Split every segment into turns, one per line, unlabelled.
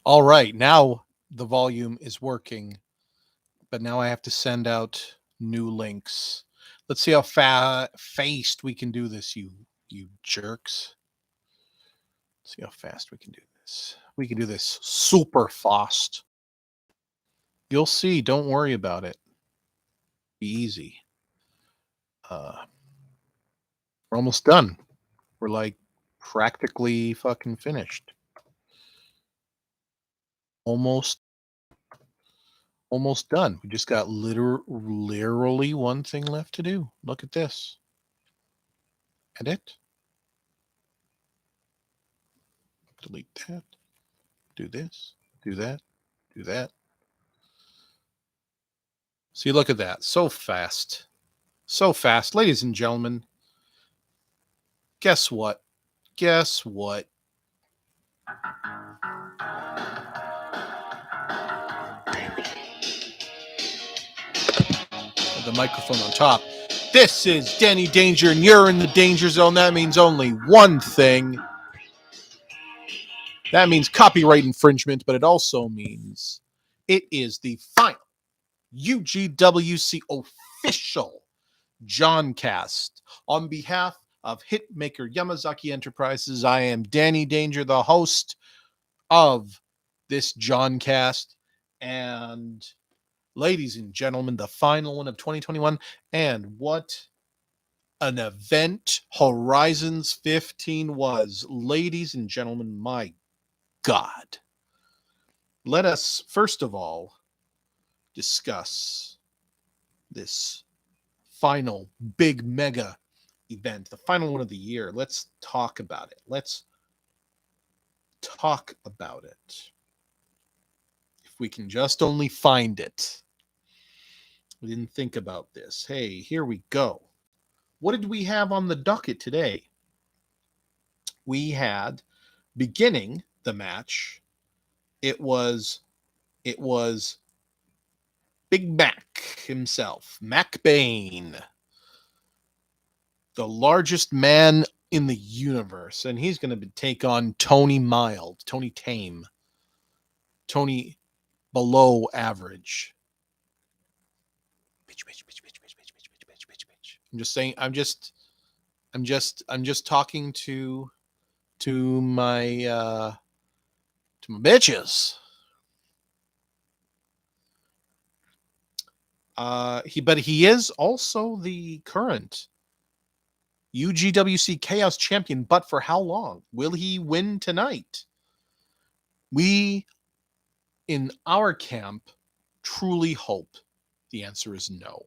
All right, now the volume is working, but now I have to send out new links. Let's see how fast we can do this, you jerks. Let's see how fast we can do this. We can do this super fast. You'll see. Don't worry about it. Be easy. Uh, we're almost done. We're like practically fucking finished. Almost almost done. We just got literally one thing left to do. Look at this. Edit. Delete that. Do this. Do that. Do that. See, look at that. So fast. So fast. Ladies and gentlemen, guess what? Guess what? The microphone on top. This is Danny Danger, and you're in the danger zone. That means only one thing. That means copyright infringement, but it also means it is the final UGWC official Johncast. On behalf of hitmaker Yamazaki Enterprises, I am Danny Danger, the host of this Johncast. And ladies and gentlemen, the final one of 2021. And what an event Horizons 15 was. Ladies and gentlemen, my God. Let us, first of all, discuss this final big mega event, the final one of the year. Let's talk about it. Let's talk about it. If we can just only find it. We didn't think about this. Hey, here we go. What did we have on the docket today? We had, beginning the match, it was Big Mac himself, Mac Bain, the largest man in the universe, and he's going to take on Tony Mild, Tony Tame, Tony below average. I'm just saying. I'm just talking to my bitches. But he is also the current UGWC Chaos Champion. But for how long? Will he win tonight? We, in our camp, truly hope the answer is no.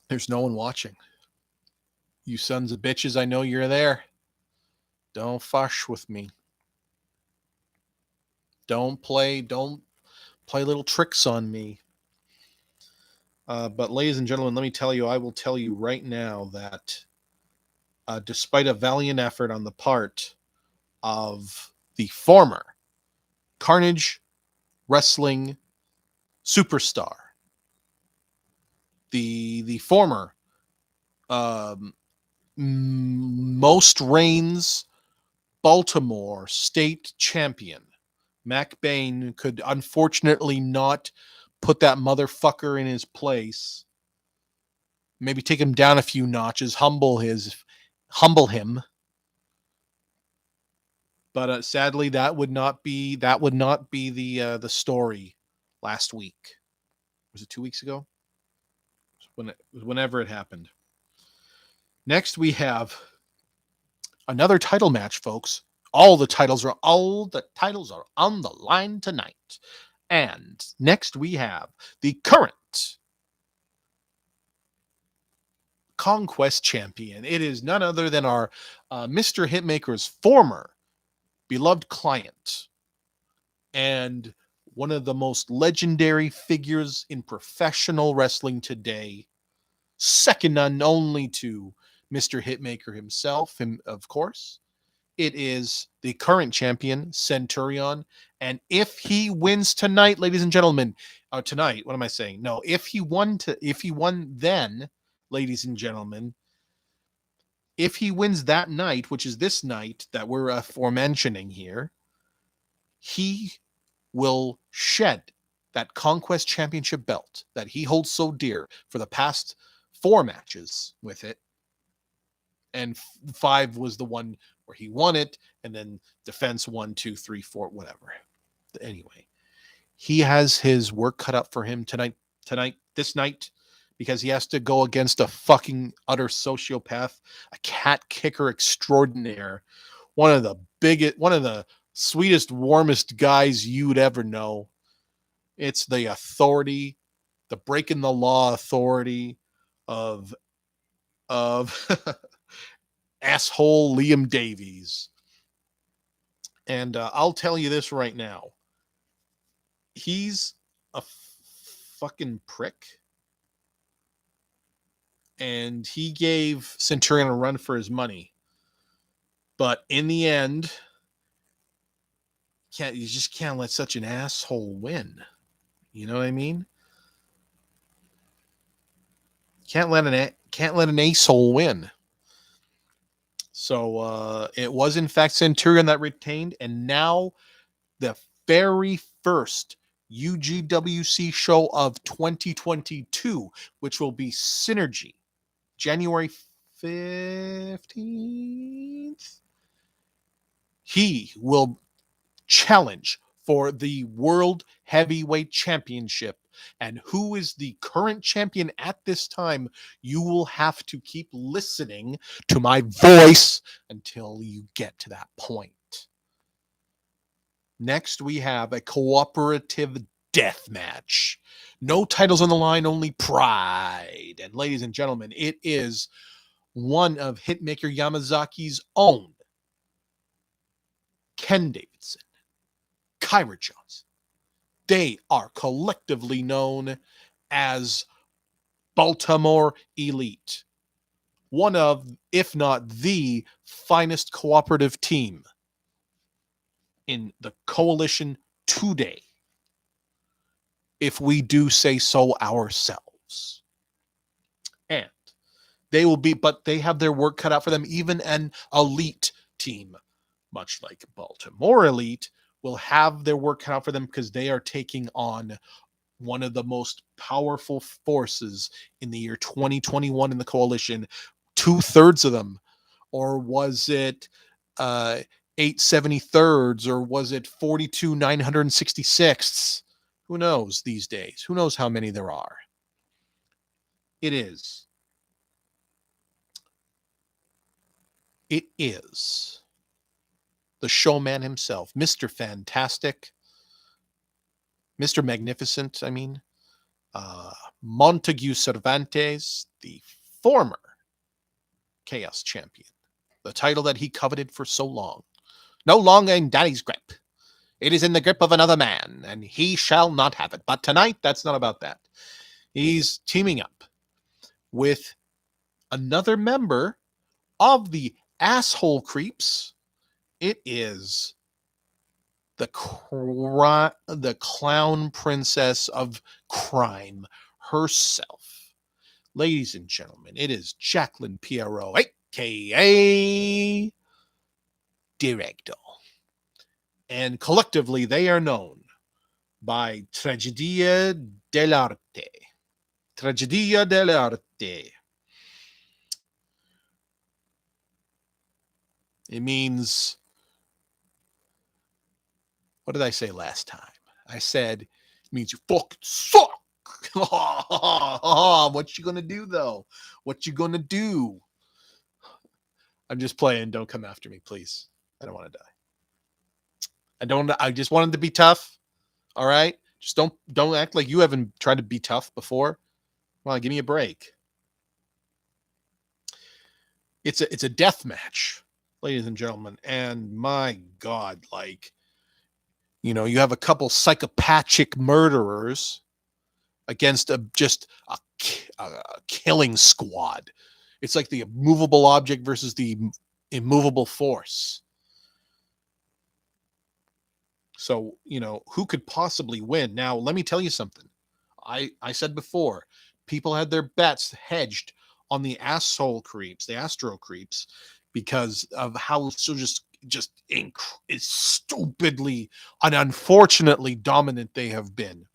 There's no one watching. You sons of bitches, I know you're there. Don't fush with me. Don't play little tricks on me. But ladies and gentlemen, let me tell you, I will tell you right now that despite a valiant effort on the part of the former Carnage Wrestling superstar, the former most reigns Baltimore state champion, Mac Bain, could unfortunately not put that motherfucker in his place. Maybe take him down a few notches, humble him. But sadly, that would not be the story last week. Was it 2 weeks ago? Whenever it happened. Next, we have another title match, folks. All the titles are on the line tonight. And next, we have the current Conquest champion. It is none other than our Mr. Hitmaker's former beloved client and one of the most legendary figures in professional wrestling today, second only to Mr. Hitmaker himself, of course. It is the current champion, Centurion. And if he wins tonight, ladies and gentlemen, tonight, what am I saying? No, if he won then, ladies and gentlemen, If he wins that night, which is this night that we're aforementioning here, he will shed that Conquest Championship belt that he holds so dear for the past 4 matches with it. And 5 was the one where he won it, and then defense 1, 2, 3, 4, whatever. Anyway, he has his work cut up for him this night, because he has to go against a fucking utter sociopath, a cat kicker extraordinaire, one of the sweetest, warmest guys you'd ever know. It's the authority, the breaking the law authority of asshole Liam Davies. And I'll tell you this right now. He's a fucking prick. And he gave Centurion a run for his money. But in the end, you just can't let such an asshole win. You know what I mean? Can't let an asshole win. So it was in fact Centurion that retained, and now the very first UGWC show of 2022, which will be Synergy, January 15th. He will challenge for the World Heavyweight Championship. And who is the current champion at this time? You will have to keep listening to my voice until you get to that point. Next, we have a cooperative death match. No titles on the line, only pride. And ladies and gentlemen, it is one of Hitmaker Yamazaki's own Ken Davidson, Kyra Johnson. They are collectively known as Baltimore Elite. One of, if not the finest cooperative team in the coalition today, if we do say so ourselves. And they will be, but they have their work cut out for them. Even an elite team, much like Baltimore Elite, will have their work cut out for them, because they are taking on one of the most powerful forces in the year 2021 in the coalition. 2/3 of them, or was it 873rds, or was it 42 966ths? Who knows these days? Who knows how many there are? It is the showman himself, Mr. Fantastic, Mr. Magnificent, Montague Cervantes, the former Chaos Champion, the title that he coveted for so long. No longer in Daddy's grip. It is in the grip of another man, and he shall not have it. But tonight, that's not about that. He's teaming up with another member of the Asshole Creeps. It is the clown princess of crime herself. Ladies and gentlemen, it is Jacqueline Pierrot, a.k.a. Director. And collectively, they are known by Tragedia dell'arte. Tragedia dell'arte. It means, what did I say last time? I said, it means you fucking suck. What you gonna do, though? What you gonna do? I'm just playing. Don't come after me, please. I don't want to die. I just wanted to be tough. All right? Just don't act like you haven't tried to be tough before. Come on, give me a break. It's a death match, ladies and gentlemen. And my God, you have a couple psychopathic murderers against just a killing squad. It's like the immovable object versus the immovable force. So, who could possibly win? Now, let me tell you something. I said before, people had their bets hedged on the asshole creeps, the astro creeps, because of how so just stupidly and unfortunately dominant they have been.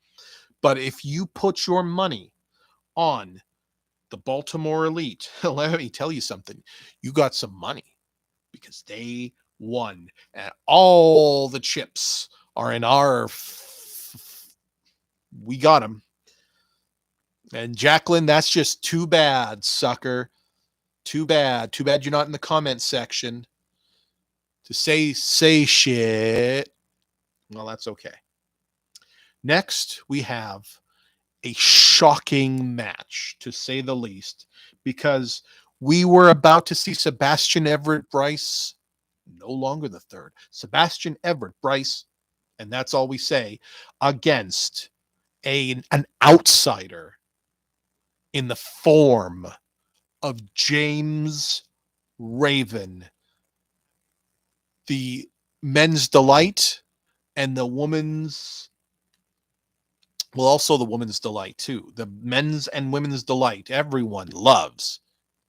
But if you put your money on the Baltimore Elite, let me tell you something, you got some money because they won, and all the chips are in our. We got them. And Jacqueline, that's just too bad, sucker. Too bad. Too bad you're not in the comment section to say shit. Well, that's okay. Next, we have a shocking match, to say the least, because we were about to see Sebastian Everett Bryce, no longer the third, Sebastian Everett Bryce, and that's all we say, against an outsider in the form of James Raven, the men's delight and the women's, well, also the women's delight too. The men's and women's delight. Everyone loves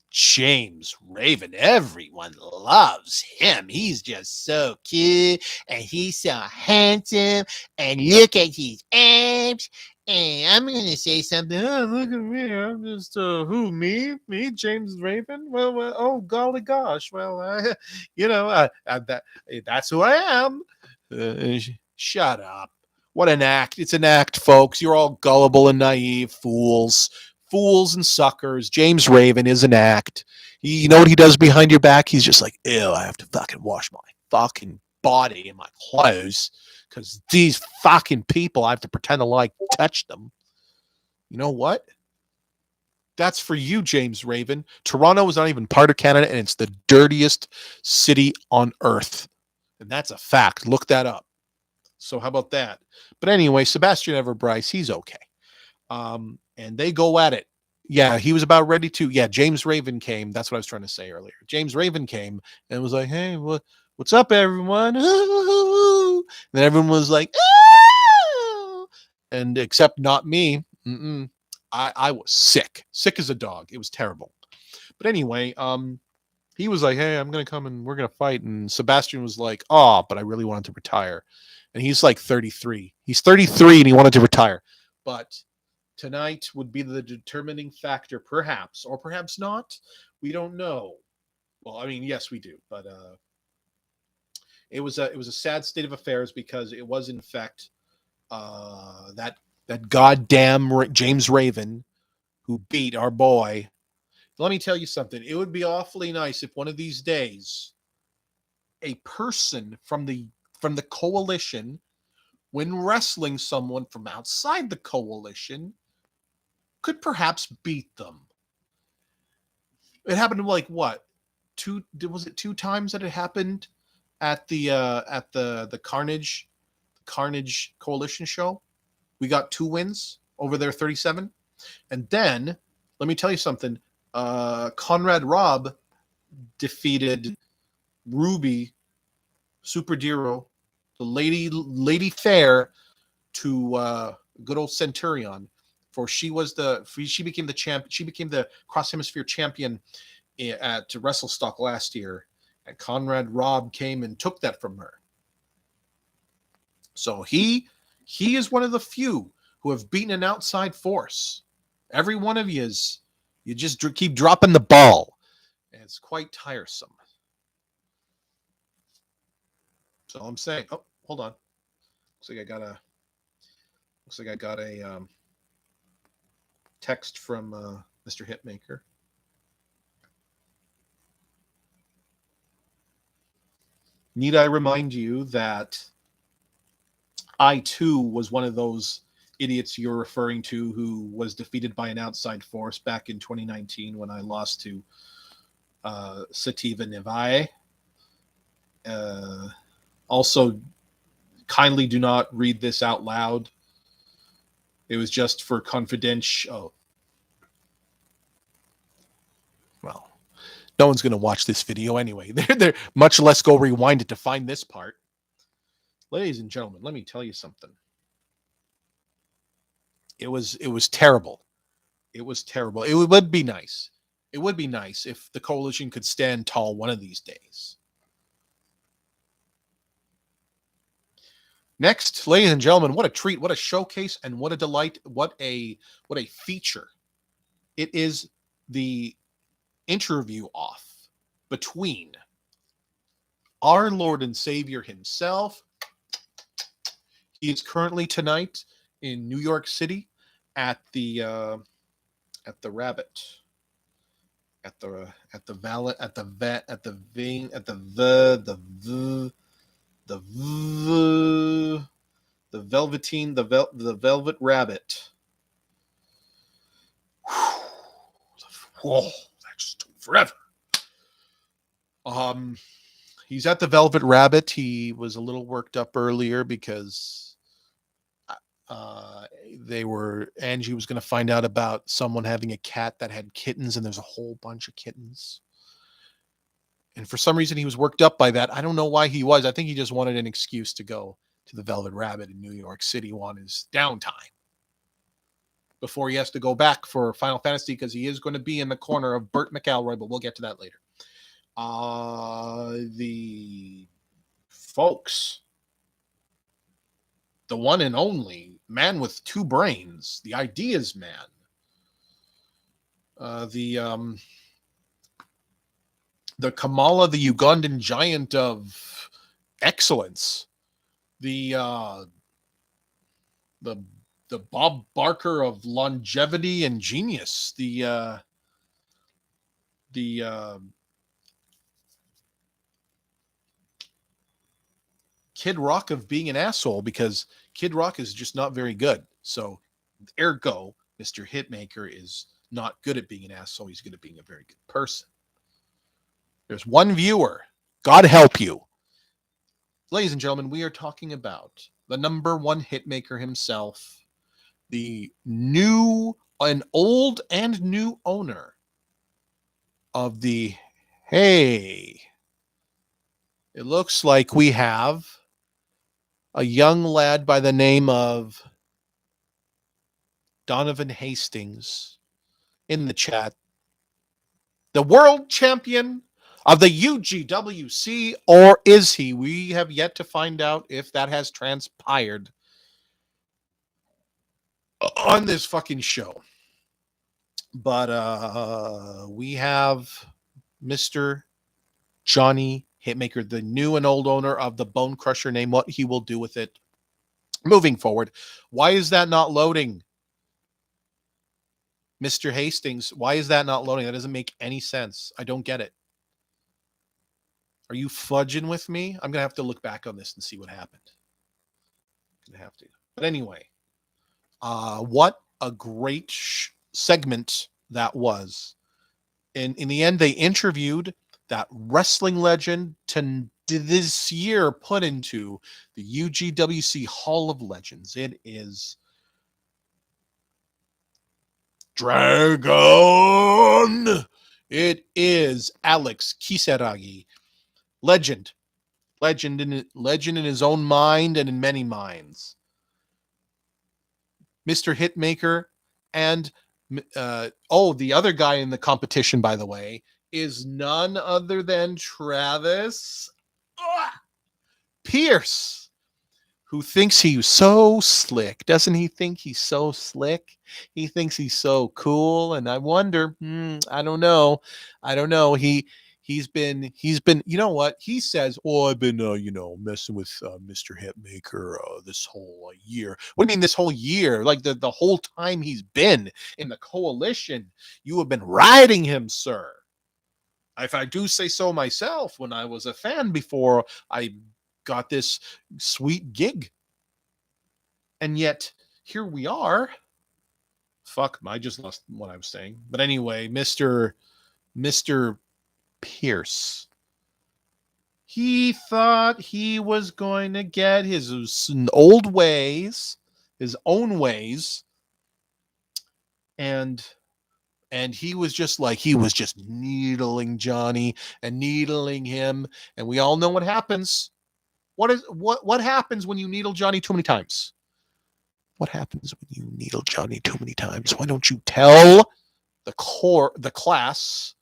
James Raven. Everyone loves him. He's just so cute and he's so handsome. And look at his abs. And I'm going to say something. Oh, look at me. I'm just, who, me? Me, James Raven? Well, oh, golly gosh. Well, that's who I am. Shut up. What an act. It's an act, folks. You're all gullible and naive fools. Fools and suckers. James Raven is an act. You know what he does behind your back? He's just like, ew, I have to fucking wash my fucking body and my clothes because these fucking people, I have to pretend to like touch them. You know what? That's for you, James Raven. Toronto is not even part of Canada, and it's the dirtiest city on earth. And that's a fact. Look that up. So how about that? But anyway, Sebastian Everett Bryce, he's okay. And they go at it. Yeah, he was about ready to. Yeah, James Raven came. That's what I was trying to say earlier. James Raven came and was like, hey, what's up, everyone? And then everyone was like, ooh! And except not me. I was sick as a dog. It was terrible. But anyway, he was like, hey, I'm going to come and we're going to fight. And Sebastian was like, oh, but I really wanted to retire. And he's like 33. He's 33 and he wanted to retire. But tonight would be the determining factor, perhaps, or perhaps not. We don't know. Well, I mean, yes, we do. But it was a sad state of affairs because it was, in fact, that goddamn James Raven who beat our boy. Let me tell you something. It would be awfully nice if one of these days a person from the coalition, when wrestling someone from outside the coalition, could perhaps beat them. It happened like what? Was it 2 times that it happened at the Carnage Coalition show? We got 2 wins over their 37. And then let me tell you something. Conrad Robb defeated Ruby Super Dero, the Lady Fair, to good old Centurion. She became the champ. She became the Cross Hemisphere champion at WrestleStock last year, and Conrad Robb came and took that from her. So he is one of the few who have beaten an outside force. Every one of you just keep dropping the ball, and it's quite tiresome. So I'm saying, oh, hold on. Looks like I got a text from Mr. Hitmaker. Need I remind you that I too was one of those idiots you're referring to who was defeated by an outside force back in 2019 when I lost to Sativa Nevaeh. Also, kindly do not read this out loud. It was just for confidential. Oh. Well, no one's going to watch this video anyway. They're much less go rewind it to find this part. Ladies and gentlemen, let me tell you something. It was terrible. It was terrible. It would be nice It would be nice if the coalition could stand tall one of these days. Next, ladies and gentlemen, what a treat, what a showcase, and what a delight, what a feature. It is the interview off between our Lord and Savior himself. He is currently tonight in New York City at the Rabbit, at the Valet, at the vet, at the Ving, at the Velveteen, the Velvet Rabbit. Whoa, that just took forever. He's at the Velvet Rabbit. He was a little worked up earlier because Angie was going to find out about someone having a cat that had kittens, and there's a whole bunch of kittens. And for some reason, he was worked up by that. I don't know why he was. I think he just wanted an excuse to go to the Velvet Rabbit in New York City on his downtime before he has to go back for Final Fantasy, because he is going to be in the corner of Bert McAlroy, but we'll get to that later. The folks, the one and only man with two brains, the ideas man, the Kamala, the Ugandan giant of excellence, the Bob Barker of longevity and genius, the Kid Rock of being an asshole, because Kid Rock is just not very good. So, ergo, Mr. Hitmaker is not good at being an asshole. He's good at being a very good person. There's one viewer. God help you. Ladies and gentlemen, we are talking about the number one hitmaker himself, the new and old and new owner of the, hey, it looks like we have a young lad by the name of Donovan Hastings in the chat. The world champion of the UGWC, or is he? We have yet to find out if that has transpired on this fucking show. But we have Mr. Johnny Hitmaker, the new and old owner of the Bone Crusher name, what he will do with it moving forward. Why is that not loading? Mr. Hastings, why is that not loading? That doesn't make any sense. I don't get it. Are you fudging with me? I'm going to have to look back on this and see what happened. I'm going to have to. But anyway, what a great segment that was. And in the end, they interviewed that wrestling legend to this year put into the UGWC Hall of Legends. It is Dragon. It is Alex Kisaragi. Legend in his own mind and in many minds. Mr. Hitmaker and the other guy in the competition, by the way, is none other than Travis Pierce, who thinks he's so slick. Doesn't he think he's so slick? He thinks he's so cool, and I wonder, I don't know. He's been, you know what? He says, I've been, messing with Mr. Hitmaker this whole year. What do you mean this whole year? Like the whole time he's been in the coalition, you have been riding him, sir. If I do say so myself, when I was a fan before I got this sweet gig. And yet, here we are. Fuck, I just lost what I was saying. But anyway, Mr. Pierce. He thought he was going to get his old ways, his own ways, and he was just needling Johnny and needling him, and we all know what happens. What happens when you needle Johnny too many times? What happens when you needle Johnny too many times? Why don't you tell the class.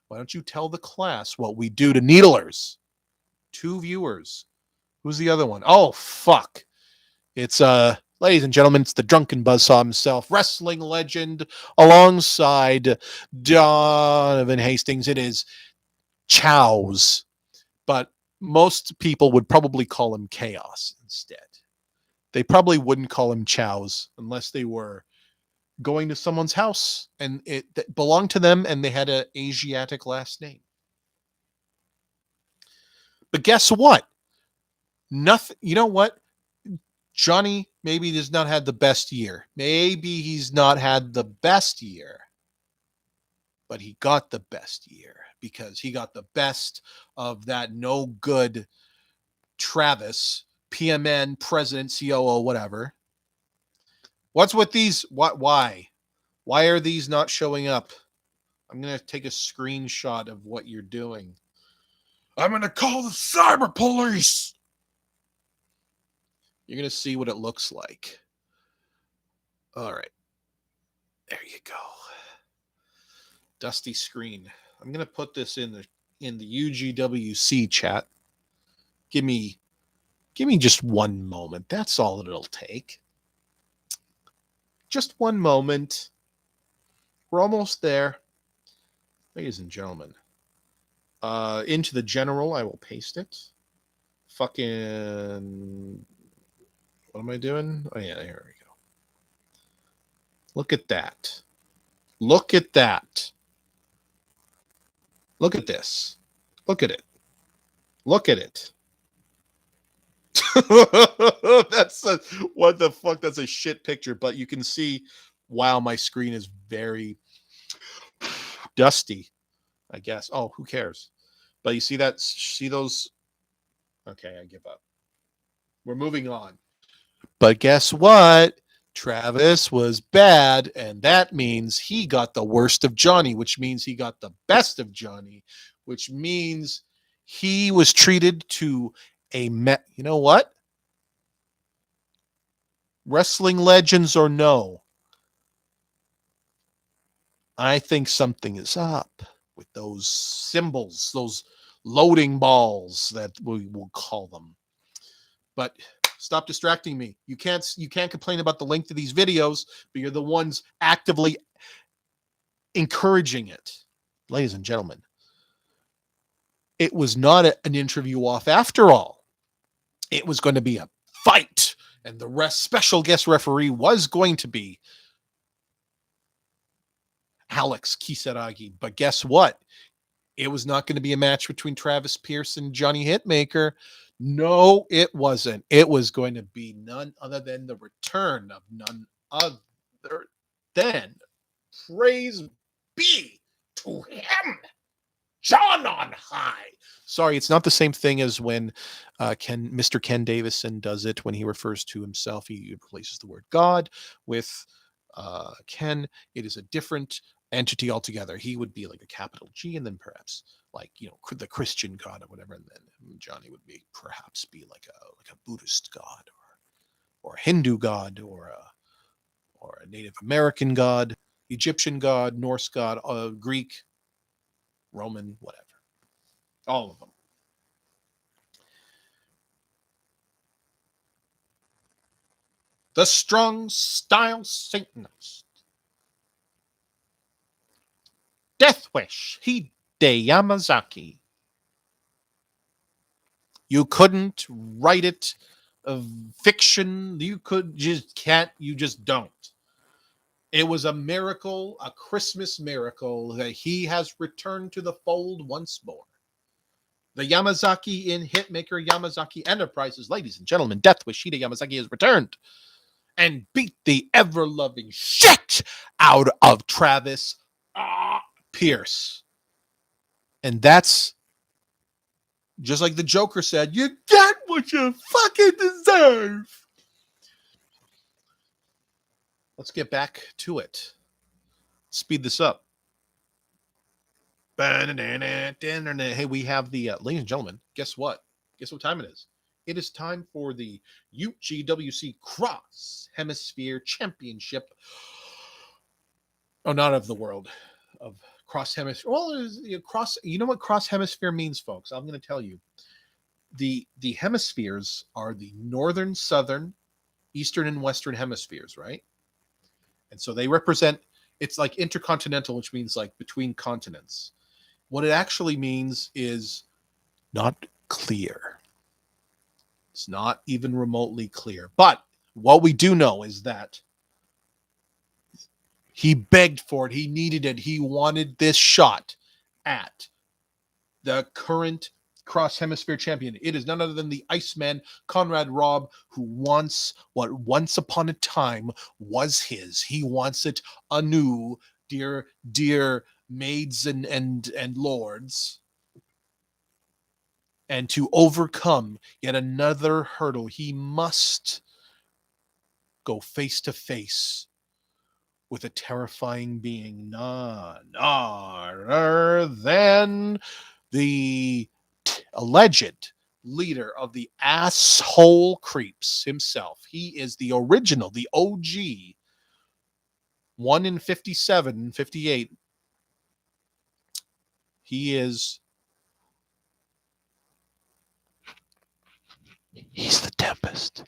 Why don't you tell the class what we do to needlers? 2 viewers. Who's the other one? Oh, fuck. It's, ladies and gentlemen, it's the drunken buzzsaw himself, wrestling legend, alongside Donovan Hastings. It is Chows, but most people would probably call him Chaos instead. They probably wouldn't call him Chows unless they were going to someone's house and it belonged to them and they had an Asiatic last name. But guess what? Nothing. You know what? Johnny maybe has not had the best year. Maybe he's not had the best year, but he got the best year because he got the best of that no good Travis, PMN, president, COO, whatever. What's with these? What? Why? Why are these not showing up? I'm going to take a screenshot of what you're doing. I'm going to call the cyber police. You're going to see what it looks like. All right. There you go. Dusty screen. I'm going to put this in the UGWC chat. Give me just one moment. That's all it'll take. Just one moment. We're almost there. Ladies and gentlemen. Into the general, I will paste it. Fucking... What am I doing? Oh, yeah, here we go. Look at that. Look at that. Look at this. Look at it. Look at it. What the fuck? That's a shit picture, but you can see, wow, my screen is very dusty, I guess. Oh, who cares? But you see that? See those? Okay, I give up. We're moving on. But guess what? Travis was bad, and that means he got the worst of Johnny, which means he got the best of Johnny, which means he was treated to a you know what? Wrestling legends or no, I think something is up with those symbols, those loading balls that we will call them. But stop distracting me. You can't complain about the length of these videos, but you're the ones actively encouraging it. Ladies and gentlemen, it was not an interview off after all. It was going to be a fight, and the special guest referee was going to be Alex Kisaragi. But guess what? It was not going to be a match between Travis Pierce and Johnny Hitmaker. No, it wasn't. It was going to be none other than the return of none other than, praise be to him, John on high. Sorry, it's not the same thing as when Mr. Ken Davison does it when he refers to himself. He replaces the word God with Ken. It is a different entity altogether. He would be like a capital G, and then perhaps like, you know, the Christian God or whatever, and then Johnny would be perhaps be like a Buddhist God or a Hindu God or a Native American God, Egyptian God, Norse God, Greek, Roman, whatever. All of them. The strong style Satanist. Death Wish, Hide Yamazaki. You couldn't write it of fiction. You just don't. It was a miracle, a Christmas miracle, that he has returned to the fold once more. The Yamazaki in Hitmaker Yamazaki Enterprises, ladies and gentlemen, Death Wish Hide Yamazaki has returned and beat the ever-loving shit out of Travis Pierce. And that's just like the Joker said, you get what you fucking deserve. Let's get back to it. Speed this up. Hey, we have the, ladies and gentlemen, guess what? Guess what time it is? It is time for the UGWC Cross Hemisphere Championship Oh, not of the world, of cross hemisphere. Well, cross. You know what cross hemisphere means, folks? I'm going to tell you. The hemispheres are the northern, southern, eastern, and western hemispheres, right? And so they represent. It's like intercontinental, which means like between continents. What it actually means is not clear. It's not even remotely clear. But what we do know is that he begged for it. He needed it. He wanted this shot at the current cross hemisphere champion. It is none other than the Iceman, Conrad Robb, who wants what once upon a time was his. He wants it anew, dear maids and lords. And to overcome yet another hurdle, he must go face to face with a terrifying being, none other than the alleged leader of the asshole creeps himself. He is the original, the OG, 1 in 57, 58. He's the Tempest.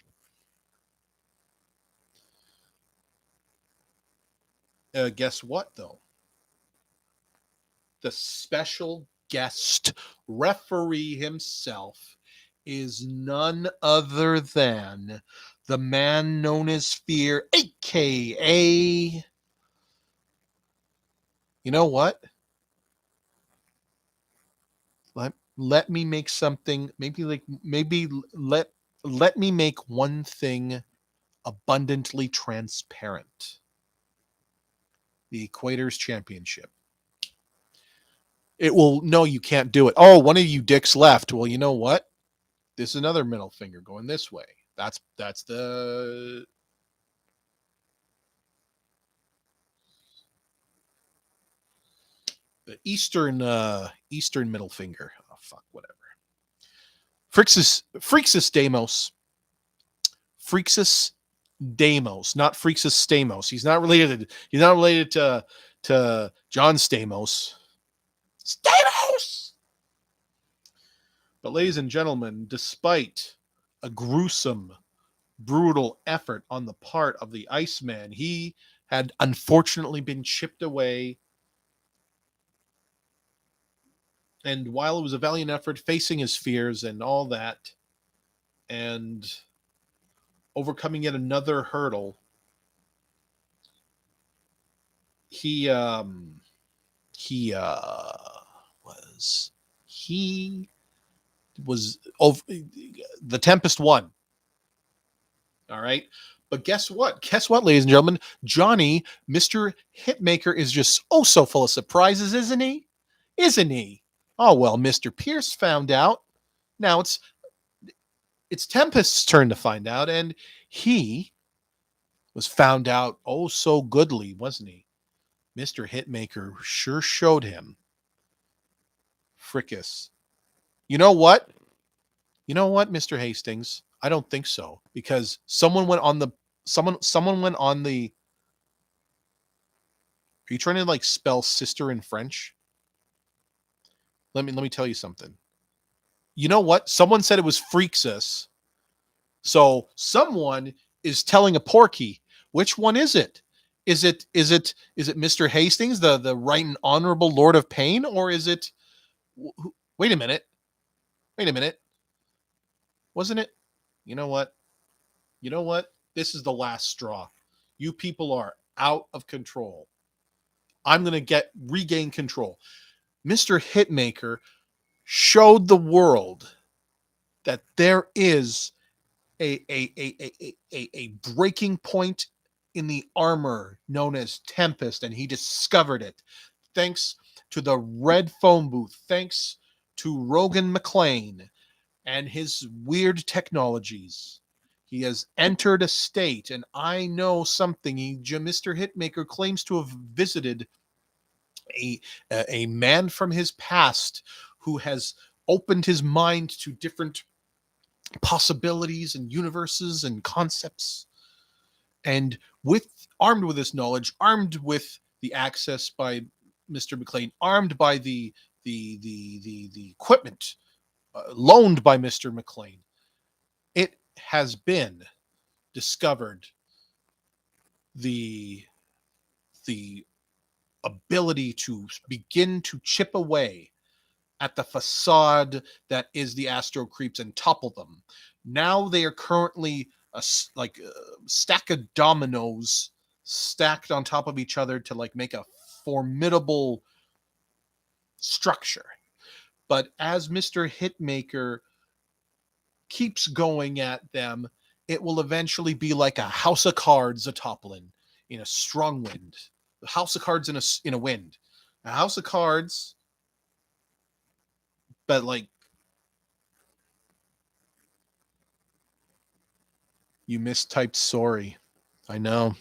Guess what, though? The special guest referee himself is none other than the man known as Fear, aka, you know what? Let me make something, maybe let me make one thing abundantly transparent. The Equators Championship. It will, no, you can't do it. Oh, one of you dicks left. Well, you know what? This is another middle finger going this way. That's the eastern middle finger. Oh fuck, whatever. Phrixus Deimos. Phrixus Deimos, not Phrixus Stamos. He's not related to John Stamos. Stamos! But ladies and gentlemen, despite a gruesome, brutal effort on the part of the Iceman, he had unfortunately been chipped away. And while it was a valiant effort, facing his fears and all that, and overcoming yet another hurdle, he was over. The Tempest won. All right. But guess what? Ladies and gentlemen? Johnny, Mr. Hitmaker, is just so full of surprises, isn't he? Oh, well, Mr. Pierce found out. Now it's Tempest's turn to find out, and he was found out so goodly, wasn't he? Mr. Hitmaker sure showed him. Frickus. You know what, Mr. Hastings? I don't think so, because someone went on the. Are you trying to like spell sister in French? Let me tell you something. You know what? Someone said it was Freaksus. So someone is telling a porky. Which one is it? Is it Mr. Hastings, the right and honorable Lord of Pain, or is it? Wait a minute. Wasn't it? You know what? This is the last straw. You people are out of control. I'm going to regain control. Mr. Hitmaker showed the world that there is a breaking point in the armor known as Tempest, and he discovered it thanks to the red phone booth, thanks to Rogan McLean and his weird technologies. He has entered a state, and I know something. Mr. Hitmaker claims to have visited a man from his past who has opened his mind to different possibilities and universes and concepts. And armed with this knowledge, armed with the access by Mr. McLean, armed by the equipment loaned by Mr. McLean, it has been discovered the ability to begin to chip away at the facade that is the Astro Creeps and topple them. Now they are currently a stack of dominoes stacked on top of each other to like make a formidable structure. But as Mr. Hitmaker keeps going at them, it will eventually be like a house of cards a toppling in a strong wind. A house of cards in a wind. A house of cards, but like you mistyped sorry. I know.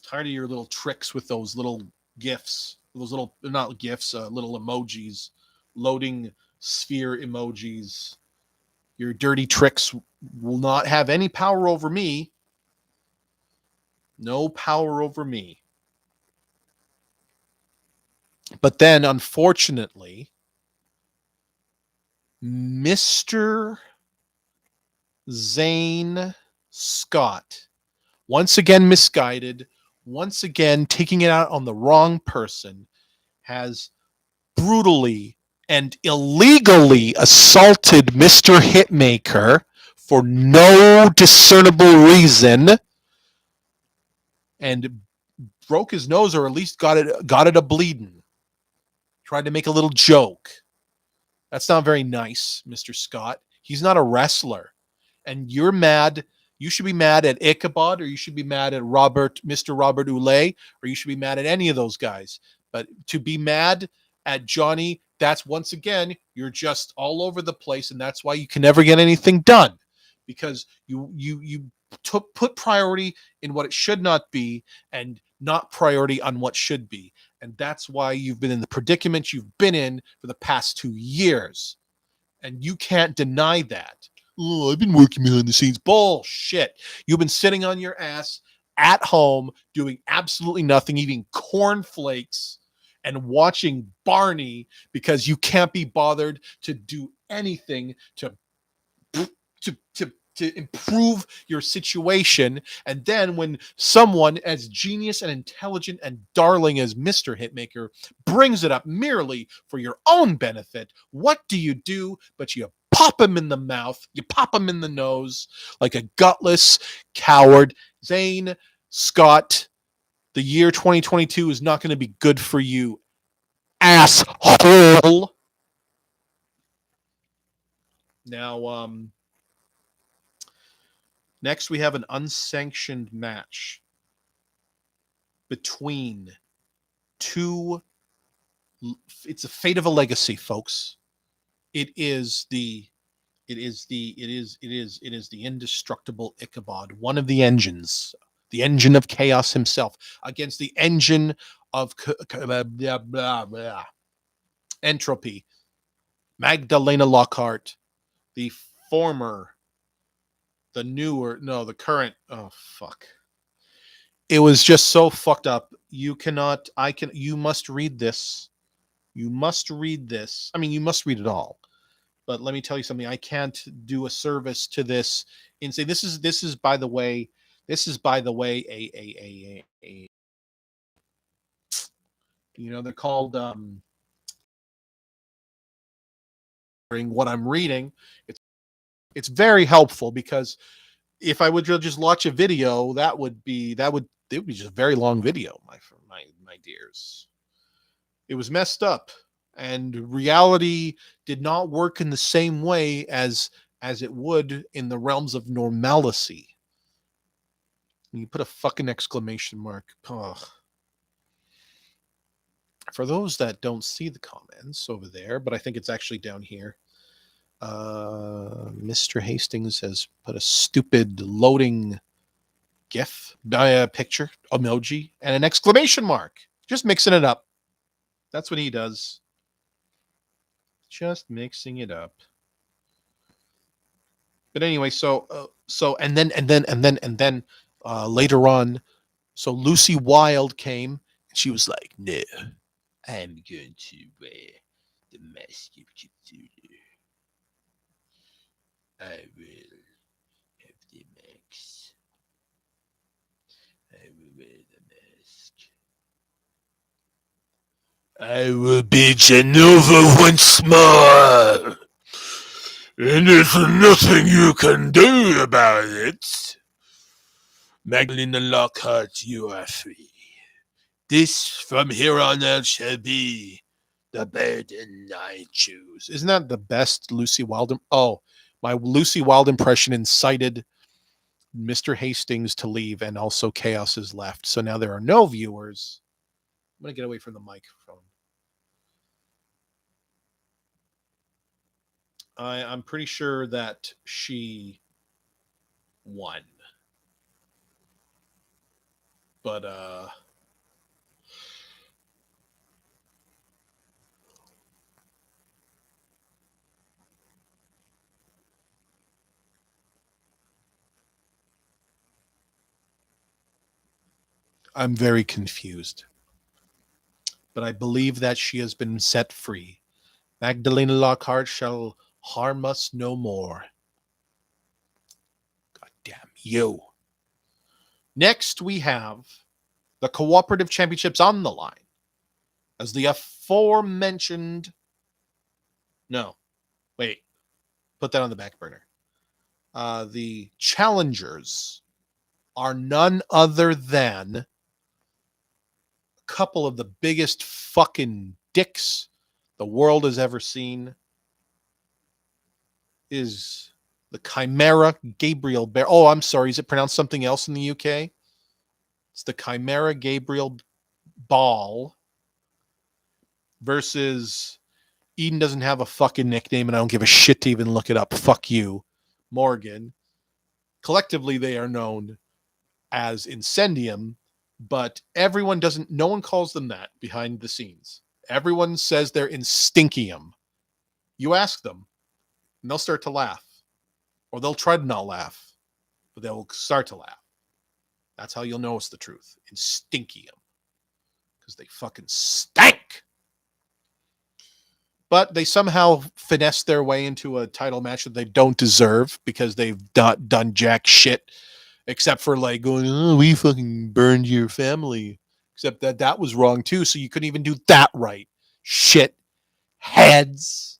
Tired of your little tricks with those little gifs, those little, not gifs, little emojis, loading sphere emojis. Your dirty tricks will not have any power over me. No power over me. But then, unfortunately, Mr. Zane Scott, once again misguided, once again taking it out on the wrong person, has brutally and illegally assaulted Mr. Hitmaker for no discernible reason and broke his nose, or at least got it a bleeding. Tried to make a little joke. That's not very nice, Mr. Scott. He's not a wrestler. And you're mad. You should be mad at Ichabod, or you should be mad at Mr. Robert Oulet, or you should be mad at any of those guys. But to be mad at Johnny, that's once again, you're just all over the place, and that's why you can never get anything done. Because you put priority in what it should not be and not priority on what should be. And that's why you've been in the predicament you've been in for the past 2 years. And you can't deny that. Oh, I've been working behind the scenes. Bullshit. You've been sitting on your ass at home doing absolutely nothing, eating cornflakes and watching Barney because you can't be bothered to do anything to improve your situation. And then when someone as genius and intelligent and darling as Mr. Hitmaker brings it up merely for your own benefit, what do? But you pop him in the mouth, you pop him in the nose like a gutless coward. Zane Scott, the year 2022 is not going to be good for you, asshole. Now, next, we have an unsanctioned match between two. It's a fate of a legacy, folks. It is the indestructible Ichabod, one of the engines, the engine of chaos himself, against the engine of entropy, Magdalena Lockhart, the current. Oh, fuck. It was just so fucked up. You must read this. You must read this. I mean, you must read it all. But let me tell you something. I can't do a service to this and say, this is by the way, a they're called, what I'm reading. It's very helpful, because if I would just watch a video, it would be just a very long video, my dears. It was messed up, and reality did not work in the same way as it would in the realms of normalcy. And you put a fucking exclamation mark. Ugh. For those that don't see the comments over there, but I think it's actually down here. Mr. Hastings has put a stupid loading GIF, picture, emoji, and an exclamation mark. Just mixing it up. That's what he does. Just mixing it up. But anyway, and then later on, so Lucy Wilde came and she was like, "No, I'm going to wear the mask of Cthulhu. I will have the mask. I will wear the mask. I will be Genova once more. And there's nothing you can do about it. Magdalena Lockhart, you are free. This from here on out shall be the burden I choose." Isn't that the best Lucy Wilde? Oh, my Lucy Wilde impression incited Mr. Hastings to leave, and also Chaos is left. So now there are no viewers. I'm going to get away from the microphone. I'm pretty sure that she won. But I'm very confused. But I believe that she has been set free. Magdalena Lockhart shall harm us no more. God damn you. Next, we have the Cooperative Championships on the line. As the aforementioned... No. Wait. Put that on the back burner. The challengers are none other than a couple of the biggest fucking dicks the world has ever seen. Is the Chimera Gabriel Bear. Oh, I'm sorry. Is it pronounced something else in the UK? It's the Chimera Gabriel Ball versus Eden doesn't have a fucking nickname, and I don't give a shit to even look it up. Fuck you, Morgan. Collectively, they are known as Incendium, but everyone doesn't, no one calls them that behind the scenes. Everyone says they're Instinkium. You ask them, and they'll start to laugh. Or they'll try to not laugh, but they'll start to laugh. That's how you'll know it's the truth. Instinkium. Because they fucking stank. But they somehow finesse their way into a title match that they don't deserve because they've not done jack shit except for like going, "Oh, we fucking burned your family." Except that was wrong too, so you couldn't even do that right. Shit heads.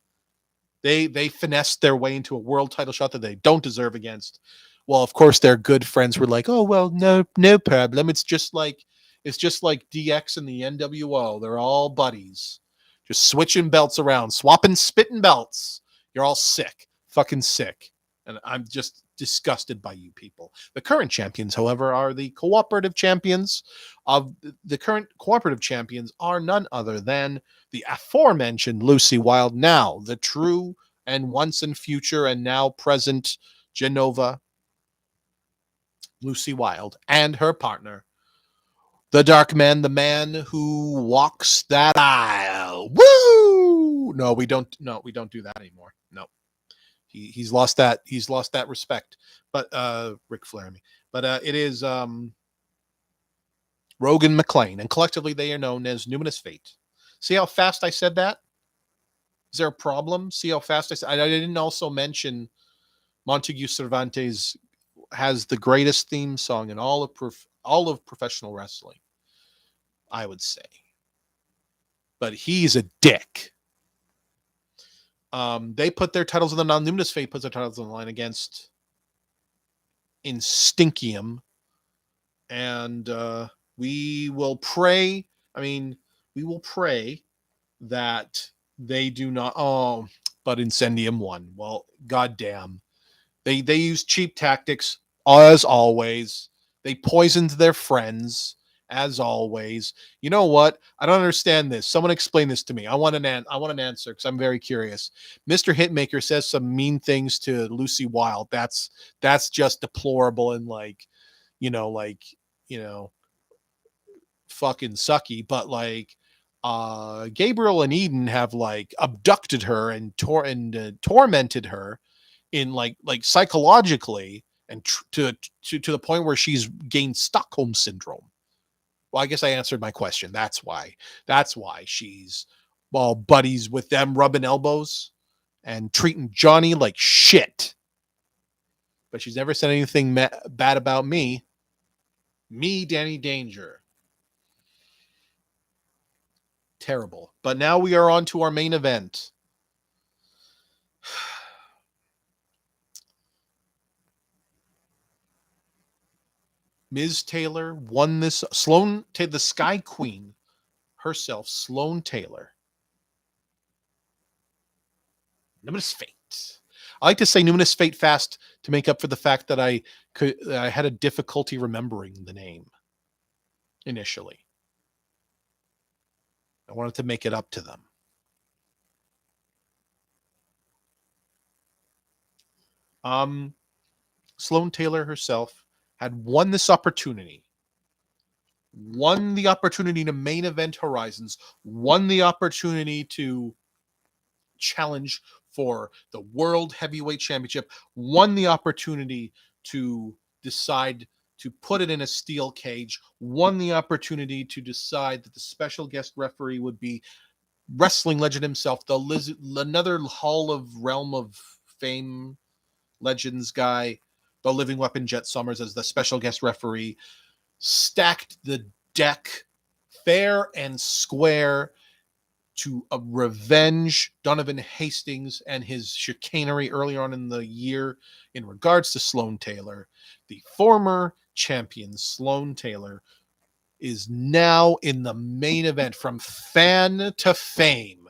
They finessed their way into a world title shot that they don't deserve against. Well, of course, their good friends were like, "Oh well, no problem. It's just like DX and the NWO. They're all buddies, just switching belts around, swapping, spitting belts. You're all sick, fucking sick." And I'm just disgusted by you people. The current champions, however, are the cooperative champions. The current cooperative champions are none other than the aforementioned Lucy Wilde, now the true and once and future and now present Genova, Lucy Wilde, and her partner, the Dark Man, the man who walks that aisle. Woo! No, we don't do that anymore. No. He's lost that respect. But Ric Flair, I mean. But it is Rogan McLean, and collectively they are known as Numinous Fate. See how fast I said that? Is there a problem? See how fast I said? I didn't also mention Montague Cervantes has the greatest theme song in all of professional wrestling, I would say. But he's a dick. They put their titles on the line. Numinous Fate puts their titles on the line against Instinkium. And we will pray. We will pray that they do not. Oh, but Incendium won. Well, goddamn. They use cheap tactics as always. They poisoned their friends as always. You know what? I don't understand this. Someone explain this to me. I want an answer because I'm very curious. Mr. Hitmaker says some mean things to Lucy Wilde. That's just deplorable and fucking sucky. But Gabriel and Eden have abducted her and tormented her in like psychologically, and to the point where she's gained Stockholm syndrome. Well, I guess I answered my question. That's why. That's why she's well buddies with them, rubbing elbows and treating Johnny like shit. But she's never said anything bad about me. Me, Danny Danger. Terrible. But now we are on to our main event. Ms. Taylor won this. The Skye Queen herself, Sloane Taylor. Numinous Fate. I like to say Numinous Fate fast to make up for the fact that I had a difficulty remembering the name initially. I wanted to make it up to them. Sloane Taylor herself had won this opportunity. Won the opportunity to main event Horizons. Won the opportunity to challenge for the World Heavyweight Championship. Won the opportunity to decide to put it in a steel cage. Won the opportunity to decide that the special guest referee would be wrestling legend himself, another Hall of Realm of Fame Legends guy, the Living Weapon Jet Summers as the special guest referee. Stacked the deck fair and square to revenge Donovan Hastings and his chicanery earlier on in the year in regards to Sloane Taylor. The former champion Sloane Taylor is now in the main event. From fan to fame.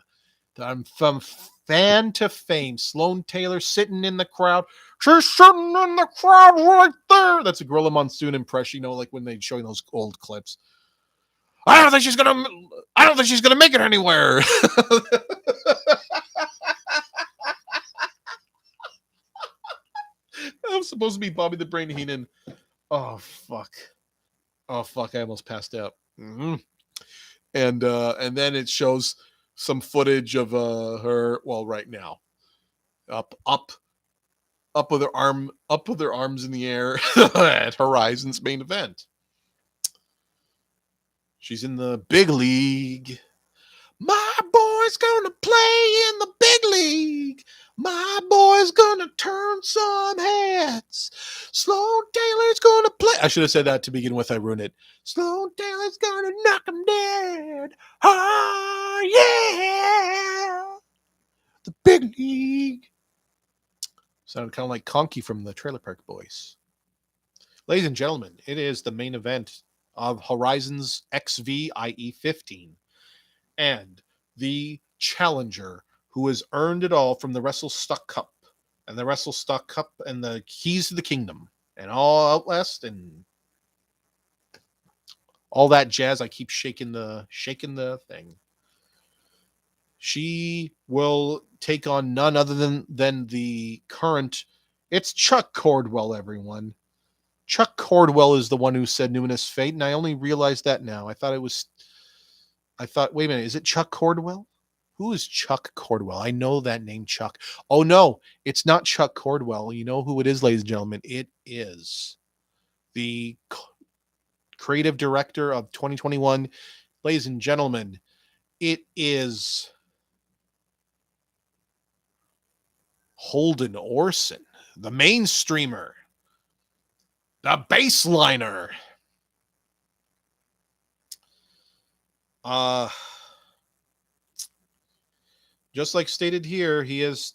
From fan to fame. Sloane Taylor sitting in the crowd. She's sitting in the crowd right there. That's a Gorilla Monsoon impression, like when they're showing those old clips. I don't think she's gonna make it anywhere. I'm supposed to be Bobby the Brain Heenan. Oh fuck. I almost passed out. Mm-hmm. And then it shows some footage of her. Well, right now, up with her arms in the air at Horizon's main event. She's in the big league. My boy's gonna play in the big league. My boy's gonna turn some heads. Sloane Taylor's gonna play. I should have said that to begin with. I ruined it. Sloane Taylor's gonna knock him dead. Oh, yeah. The big league. Sounded kind of like Conky from the Trailer Park Boys. Ladies and gentlemen, it is the main event of Horizons XV, i.e. 15. And the challenger who has earned it all from the Wrestle Stock Cup and the Wrestle Stock Cup and the Keys to the Kingdom and all Outlast and all that jazz. I keep shaking the thing. She will take on none other than the current. It's Chuck Cordwell, everyone. Chuck Cordwell is the one who said Numinous Fate, and I only realized that now. I thought, wait a minute, is it Chuck Cordwell? Who is Chuck Cordwell? I know that name, Chuck. Oh, no, it's not Chuck Cordwell. You know who it is, ladies and gentlemen? It is the creative director of 2021. Ladies and gentlemen, it is Holden Orson, the mainstreamer, the baseliner. Just like stated here, he has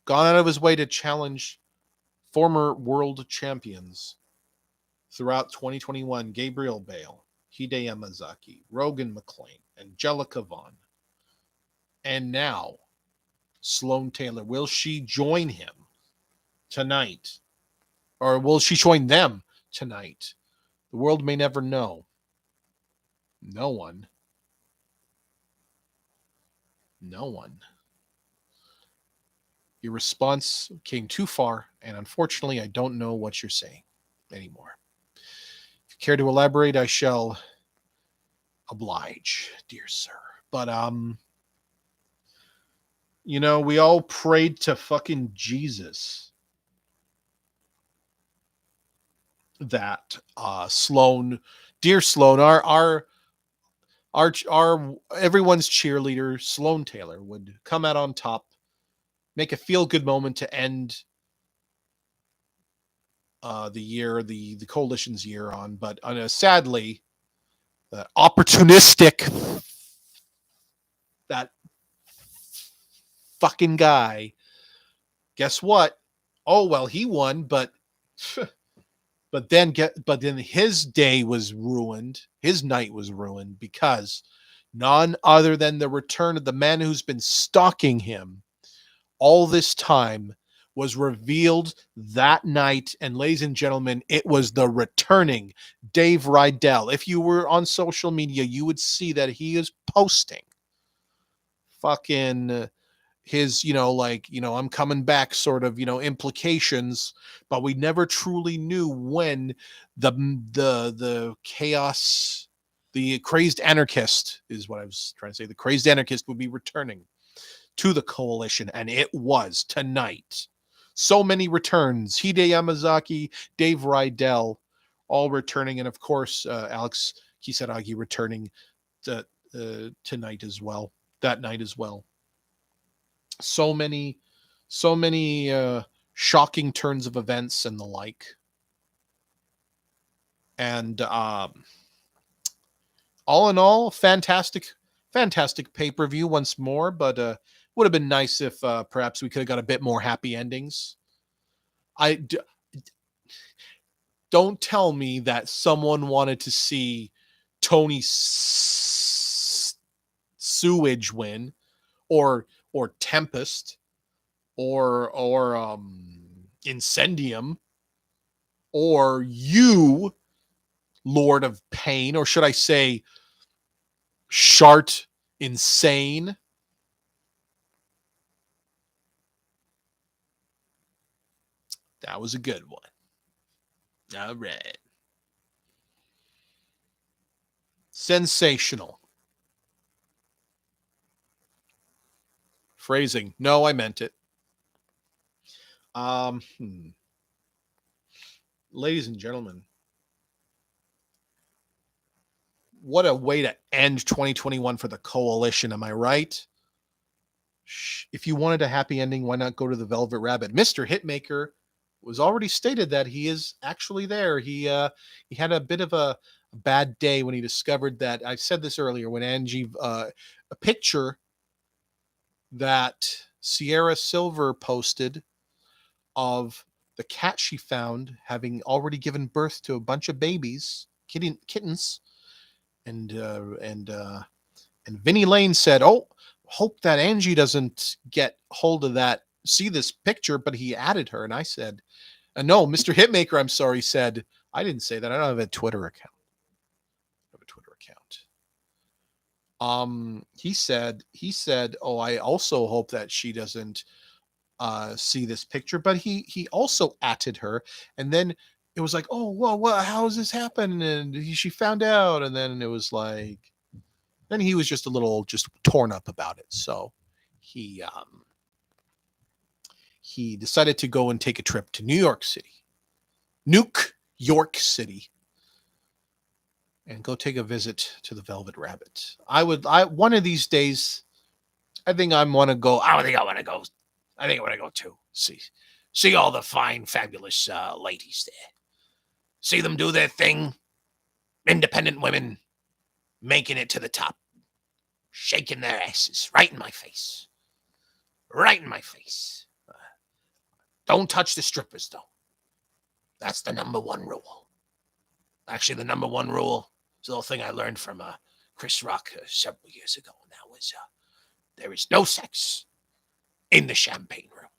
gone out of his way to challenge former world champions throughout 2021. Gabriel Bale, Hide Yamazaki, Rogan McLean, Angelica Vaughn. And now, Sloane Taylor. Will she join him tonight? Or will she join them tonight? The world may never know. No one. Your response came too far, and unfortunately, I don't know what you're saying anymore. If you care to elaborate, I shall oblige, dear sir. But You know, we all prayed to fucking Jesus that Sloan, dear Sloan, our everyone's cheerleader, Sloan Taylor, would come out on top, make a feel good moment to end the year, the coalition's year on. But sadly, opportunistic, that fucking guy. Guess what? Oh well, he won, but then his day was ruined. His night was ruined because none other than the return of the man who's been stalking him all this time was revealed that night. And ladies and gentlemen, it was the returning Dave Rydell. If you were on social media, you would see that he is posting fucking his, I'm coming back sort of, implications, but we never truly knew when the chaos, the crazed anarchist is what I was trying to say. The crazed anarchist would be returning to the coalition, and it was tonight. So many returns. Hide Yamazaki, Dave Rydell, all returning, and of course, Alex Kisaragi returning tonight as well. That night as well. So many shocking turns of events and the like. And all in all, fantastic pay-per-view once more, but would have been nice if perhaps we could have got a bit more happy endings. Don't tell me that someone wanted to see Tony Sewage win, or Tempest, or Incendium, or you, Lord of Pain, or should I say Shart Insane. That was a good one. All right. Sensational. Phrasing. No, I meant it. Ladies and gentlemen, what a way to end 2021 for the coalition. Am I right? If you wanted a happy ending, why not go to the Velvet Rabbit? Mr. Hitmaker was already stated that he is actually there. He had a bit of a bad day when he discovered that, I said this earlier, when Angie, a picture that Sierra Silver posted of the cat she found having already given birth to a bunch of babies, kittens, and Vinnie Lane said, "Oh, hope that Angie doesn't get hold of that. See this picture," but he added her, and I said, "No, Mr. Hitmaker, I'm sorry," said, "I didn't say that. I don't have a Twitter account." He said, "Oh, I also hope that she doesn't see this picture," but he also atted her, and then it was like, "Oh, well, what? How does this happen?" And she found out, and then it was like, then he was just a little just torn up about it. So he decided to go and take a trip to New York City, and go take a visit to the Velvet Rabbit. One of these days, I think I want to go. I think I want to go. I think I want to go too. See all the fine, fabulous ladies there. See them do their thing. Independent women making it to the top, shaking their asses right in my face. Right in my face. Don't touch the strippers, though. That's the number one rule. Actually, the number one rule is a little thing I learned from Chris Rock several years ago, and that was there is no sex in the champagne room.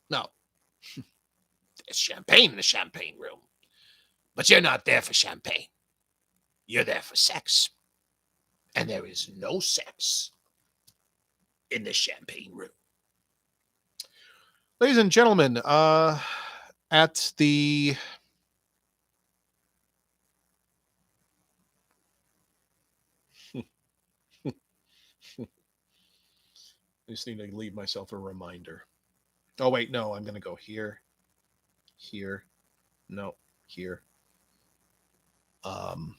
No. There's champagne in the champagne room. But you're not there for champagne. You're there for sex. And there is no sex in the champagne room. Ladies and gentlemen, at the I just need to leave myself a reminder. Oh, wait, no, I'm going to go here, here, no, here. Um,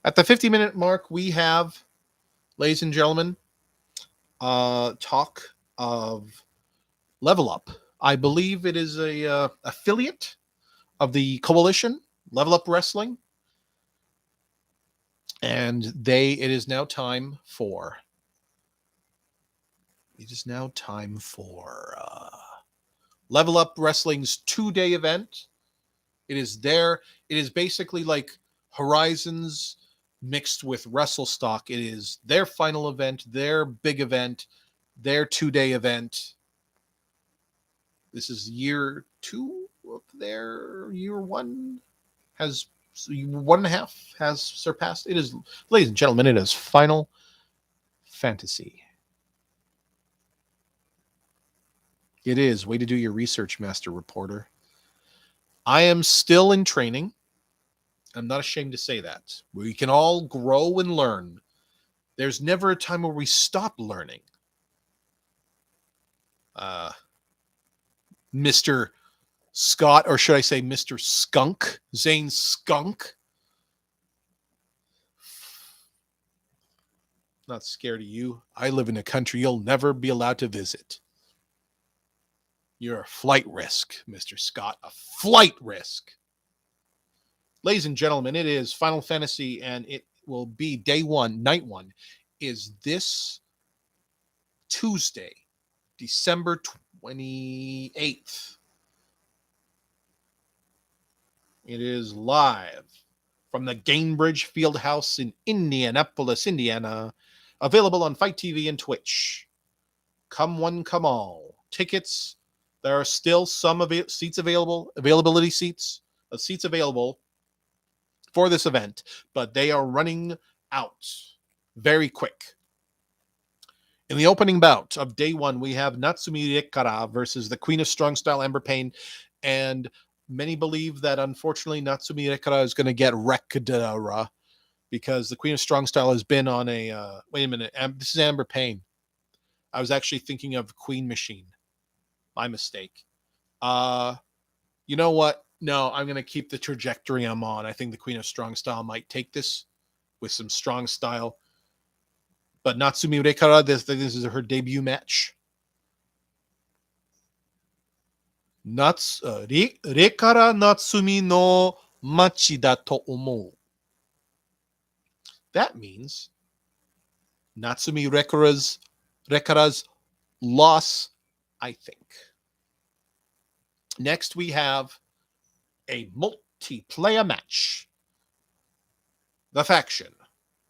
at the 50-minute mark, we have, ladies and gentlemen, talk of Level Up. I believe it is a affiliate of the Coalition, Level Up Wrestling. And it is now time for Level Up Wrestling's 2-day event. It is there. It is basically like Horizons mixed with WrestleStock. It is their final event, their big event, their 2-day event. This is year 2 of their year 1 has 1.5 has surpassed. It is, ladies and gentlemen, it is Final Fantasy. It is. Way to do your research, Master Reporter. I am still in training. I'm not ashamed to say that. We can all grow and learn. There's never a time where we stop learning. Mr. Scott, or should I say Mr. Skunk, Zane Skunk. Not scared of you. I live in a country you'll never be allowed to visit. You're a flight risk, Mr. Scott. A flight risk. Ladies and gentlemen, it is Final Fantasy, and it will be day 1, night 1, is this Tuesday, December 28th. It is live from the Gainbridge Fieldhouse in Indianapolis, Indiana. Available on FITE TV and Twitch. Come one, come all. Tickets, there are still some seats available, seats available for this event, but they are running out very quick. In the opening bout of day 1, we have Natsumi Rekara versus the Queen of Strong Style, Amber Pain, and many believe that unfortunately Natsumi Rekara is going to get wrecked because the Queen of Strong Style has been on a wait a minute, this is Amber Pain. I was actually thinking of Queen Machine. My mistake. You know what? No, I'm going to keep the trajectory I'm on. I think the Queen of Strong Style might take this with some strong style. But Natsumi Rekara, this is her debut match. Rekara Natsumi no machi da to omou. That means Natsumi Rekara's loss, I think. Next, we have a multiplayer match. The Faction,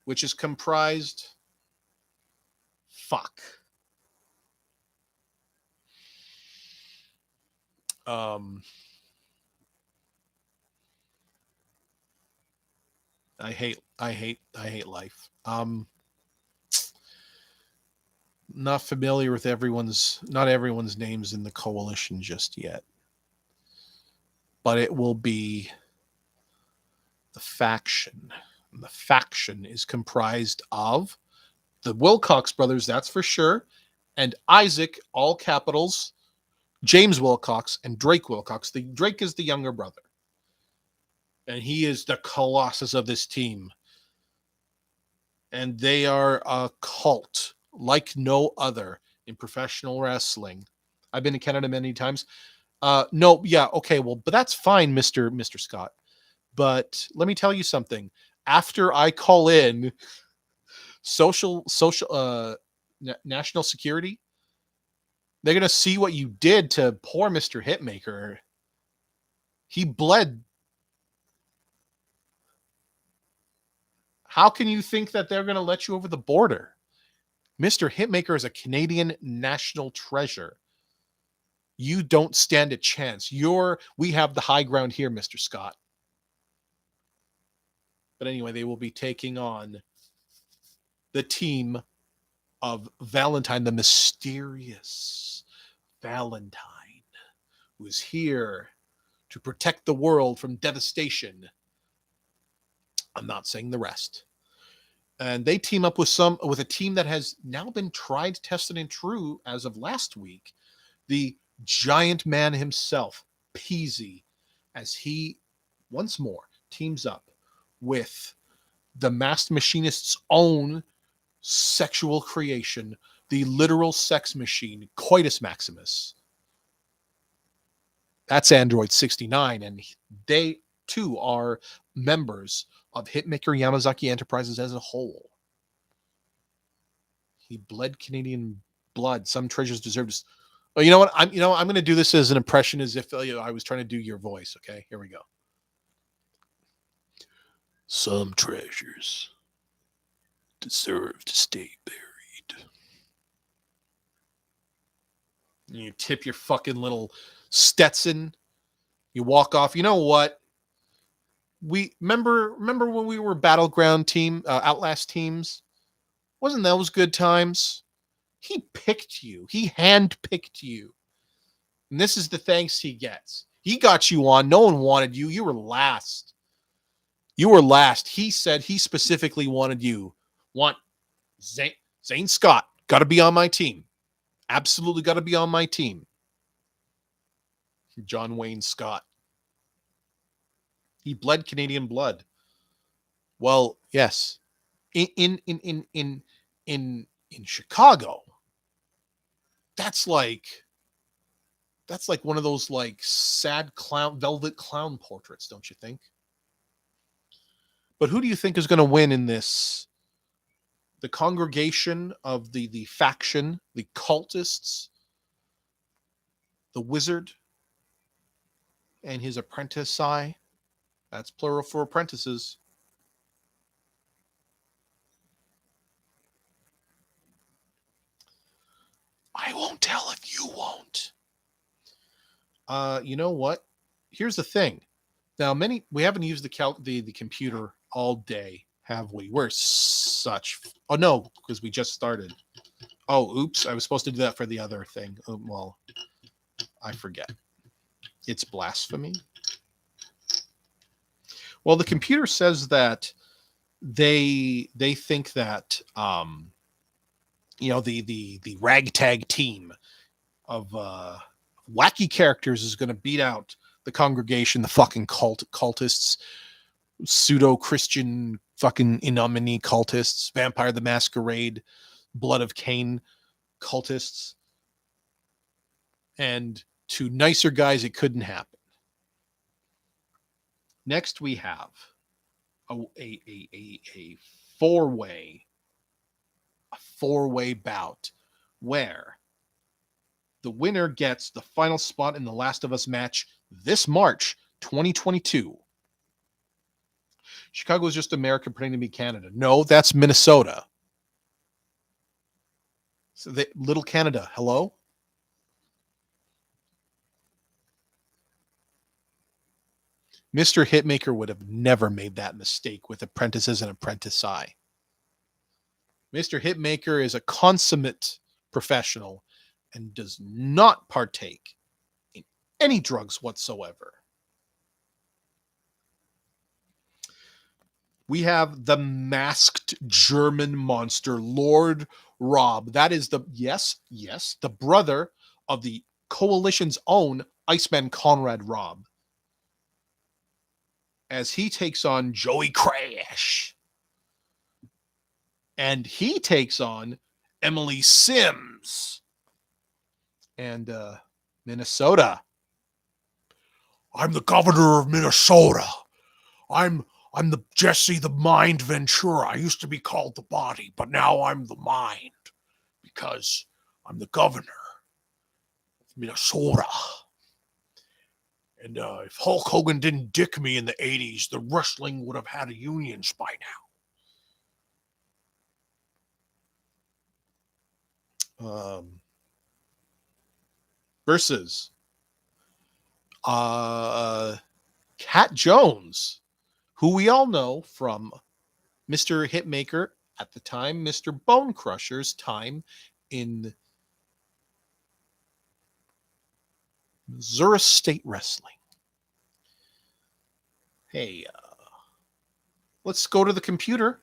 which is comprised... Fuck. I hate life. Not familiar with not everyone's names in the coalition just yet. But it will be the Faction. And the Faction is comprised of the Wilcox brothers, that's for sure, and Isaac, all capitals, James Wilcox, and Drake Wilcox. Drake is the younger brother. And he is the colossus of this team. And they are a cult like no other in professional wrestling. I've been to Canada many times. No, yeah, okay, well, but that's fine, Mr. Scott. But let me tell you something. After I call in national security, they're going to see what you did to poor Mr. Hitmaker. He bled. How can you think that they're going to let you over the border? Mr. Hitmaker is a Canadian national treasure. You don't stand a chance. We have the high ground here, Mr. Scott. But anyway, they will be taking on the team of Valentine, the mysterious Valentine, who is here to protect the world from devastation. I'm not saying the rest. And they team up with a team that has now been tried, tested, and true as of last week. The giant man himself, Peasy, as he once more teams up with the masked machinist's own sexual creation, the literal sex machine, Coitus Maximus. That's Android 69, and they too are members of Hitmaker Yamazaki Enterprises as a whole. He bled Canadian blood. Some treasures deserve to. Oh, you know what? I'm going to do this as an impression, as if I was trying to do your voice. Okay, here we go. Some treasures deserve to stay buried. You tip your fucking little Stetson. You walk off. You know what? We remember when we were Battleground team, Outlast teams. Wasn't those good times? He picked you. He handpicked you. And this is the thanks he gets. He got you on. No one wanted you. You were last. You were last. He said he specifically wanted you. Want Zane Scott. Got to be on my team. Absolutely got to be on my team. John Wayne Scott. He bled Canadian blood. Well, yes. In Chicago, that's like one of those like sad velvet clown portraits, don't you think? But who do you think is going to win in this? The congregation of the faction, the cultists, the wizard, and his apprentice, Skye. That's plural for apprentices. I won't tell if you won't. You know what? Here's the thing. Now, we haven't used the computer all day, have we? We're such. Oh no, because we just started. Oh, oops! I was supposed to do that for the other thing. Well, I forget. It's blasphemy. Well, the computer says that they think that the ragtag team of wacky characters is going to beat out the congregation, the fucking cultists, pseudo-Christian fucking Inomini cultists, Vampire the Masquerade, Blood of Cain cultists, and to nicer guys, it couldn't happen. Next, we have a four-way bout where the winner gets the final spot in the Last of Us match this March 2022. Chicago is just America pretending to be Canada. No, that's Minnesota. So little Canada, hello? Mr. Hitmaker would have never made that mistake with apprentices and apprentice Skye. Mr. Hitmaker is a consummate professional and does not partake in any drugs whatsoever. We have the masked German monster, Lord Rob. That is the brother of the Coalition's own Iceman Conrad Robb, as he takes on Joey Crash. And he takes on Emily Sims. And Minnesota. I'm the governor of Minnesota. I'm the Jesse the Mind Ventura. I used to be called the Body, but now I'm the Mind because I'm the governor of Minnesota. And if Hulk Hogan didn't dick me in the 80s, the wrestling would have had a unions by now. Versus Cat Jones, who we all know from Mr. Hitmaker at the time, Mr. Bone Crusher's time in Missouri State Wrestling. Hey, let's go to the computer.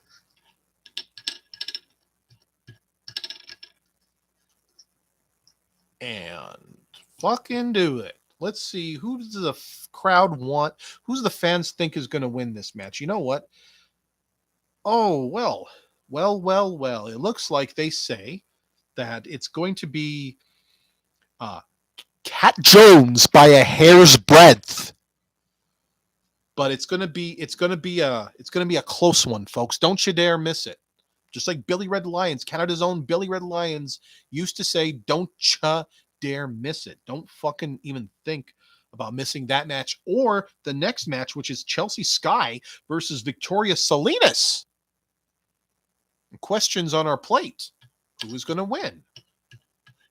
And fucking do it. Let's see, who does the crowd want? Who's the fans think is going to win this match? You know what? Oh, well. It looks like they say that it's going to be uh, Cat Jones by a hair's breadth. But it's gonna be a close one, folks. Don't you dare miss it. Just like Billy Red Lions, Canada's own Billy Red Lions used to say, "Don't you dare miss it. Don't fucking even think about missing that match or the next match, which is Chelsea Skye versus Victoria Salinas." Questions on our plate: who is going to win?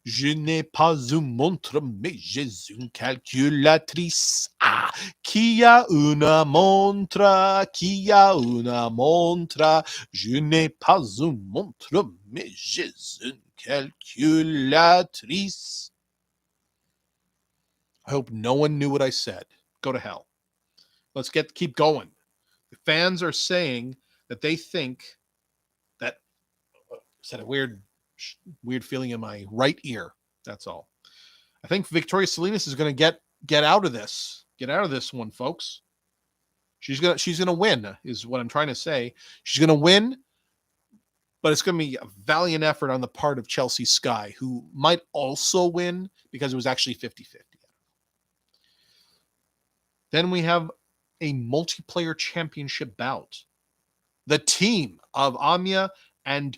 Je n'ai pas une montre, mais j'ai une calculatrice. Ah, qui a une montre? Qui a une montre? Je n'ai pas une montre, mais j'ai une calculatrice. I hope no one knew what I said. Go to hell. Let's keep going. The fans are saying that they think that said a weird feeling in my right ear. That's all. I think Victoria Salinas is going to get out of this. Get out of this one, folks. She's gonna win, is what I'm trying to say. She's gonna win, but it's gonna be a valiant effort on the part of Chelsea Skye, who might also win because it was actually 50-50. Then we have a multiplayer championship bout. The team of Ahmya and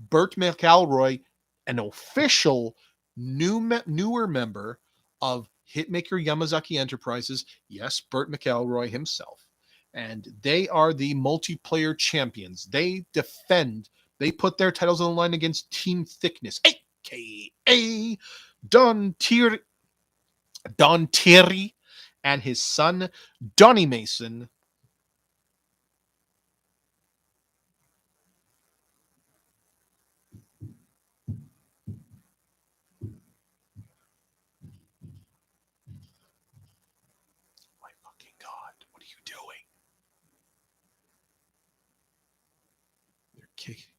Bert McAlroy, an official newer member of Hitmaker Yamazaki Enterprises. Yes, Bert McAlroy himself. And they are the multiplayer champions. They put their titles on the line against Team Thiccness, a.k.a. Tirri and his son, Donny Mason. My fucking God, what are you doing? They're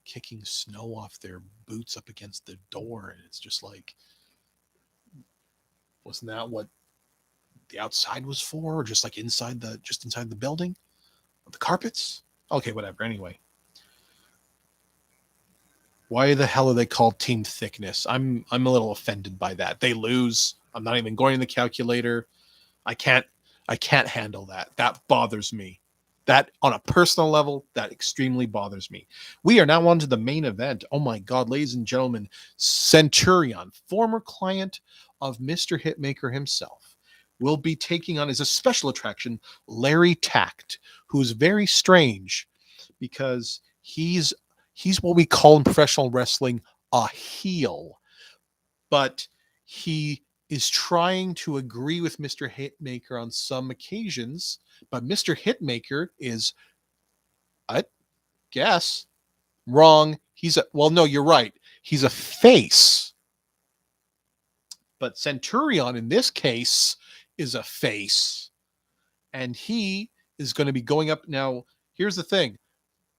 kicking snow off their boots up against the door, and it's just like, wasn't that what the outside was for, or just like inside the building, the carpets? Okay, whatever. Anyway, why the hell are they called Team Thiccness? I'm a little offended by that. They lose. I'm not even going to the calculator. I can't handle that. That bothers me. That on a personal level, that extremely bothers me. We are now on to the main event. Oh my God, ladies and gentlemen, Centurion, former client of Mr. Hitmaker himself, will be taking on as a special attraction Larry Tact, who's very strange because he's what we call in professional wrestling a heel, but he is trying to agree with Mr. Hitmaker on some occasions, but Mr. Hitmaker is, I guess, wrong. No, you're right. He's a face. But Centurion in this case is a face, and he is going to be going up. Now, here's the thing.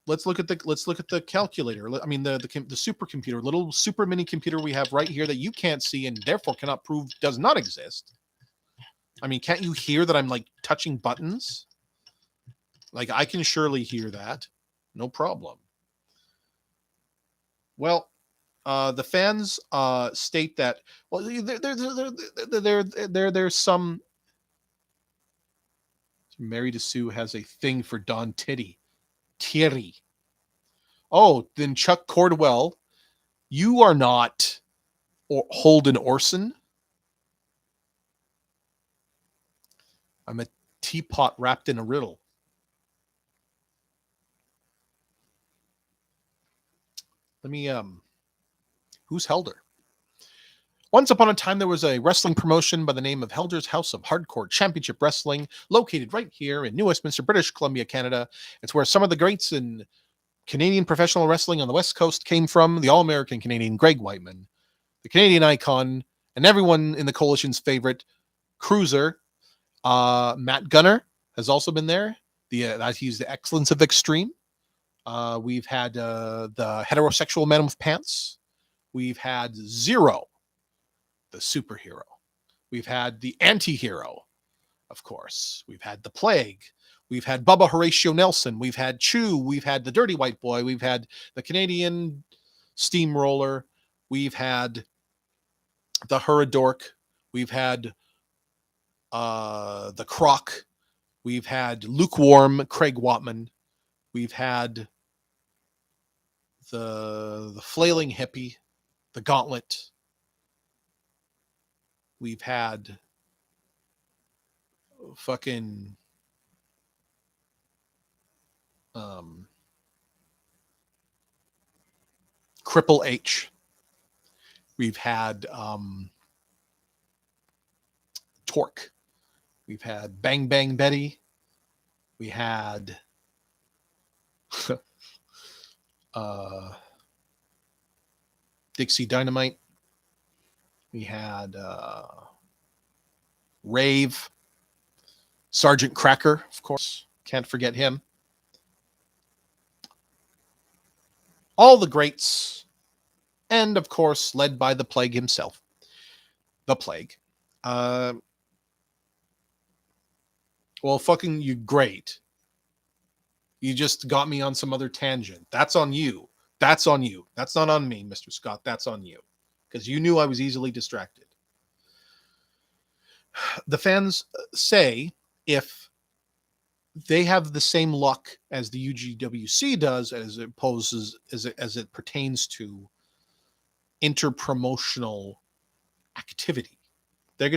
Let's look at the calculator. I mean the supercomputer, little super mini computer we have right here that you can't see and therefore cannot prove does not exist. I mean, can't you hear that I'm like touching buttons? Like I can surely hear that. No problem. Well, the fans state that there's some Mary DeSue has a thing for Don Tirri. Oh, then Chuck Cordwell, you are not Holden Orson. I'm a teapot wrapped in a riddle. Let me, who's Helder? Once upon a time, there was a wrestling promotion by the name of Helder's House of Hardcore Championship Wrestling, located right here in New Westminster, British Columbia, Canada. It's where some of the greats in Canadian professional wrestling on the West Coast came from. The All-American Canadian Greg Whiteman, the Canadian Icon, and everyone in the Coalition's favorite Cruiser, Matt Gunner has also been there. He's the excellence of extreme. We've had the heterosexual man with pants. We've had Zero, the superhero. We've had the anti-hero, of course. We've had the Plague. We've had Bubba Horatio Nelson. We've had Chew. We've had the Dirty White Boy. We've had the Canadian Steamroller. We've had the Huradork. We've had the Croc. We've had Lukewarm Craig Watman. We've had the Flailing Hippie, the Gauntlet. We've had fucking Cripple H. We've had Torque. We've had Bang Bang Betty. We had Dixie Dynamite. We had Rave. Sergeant Cracker, of course. Can't forget him. All the greats. And, of course, led by the Plague himself. The Plague. Well, fucking you great. You just got me on some other tangent. That's on you. That's on you. That's not on me, Mr. Scott. That's on you. Because you knew I was easily distracted. The fans say if they have the same luck as the UGWC does as it pertains to interpromotional activity, they're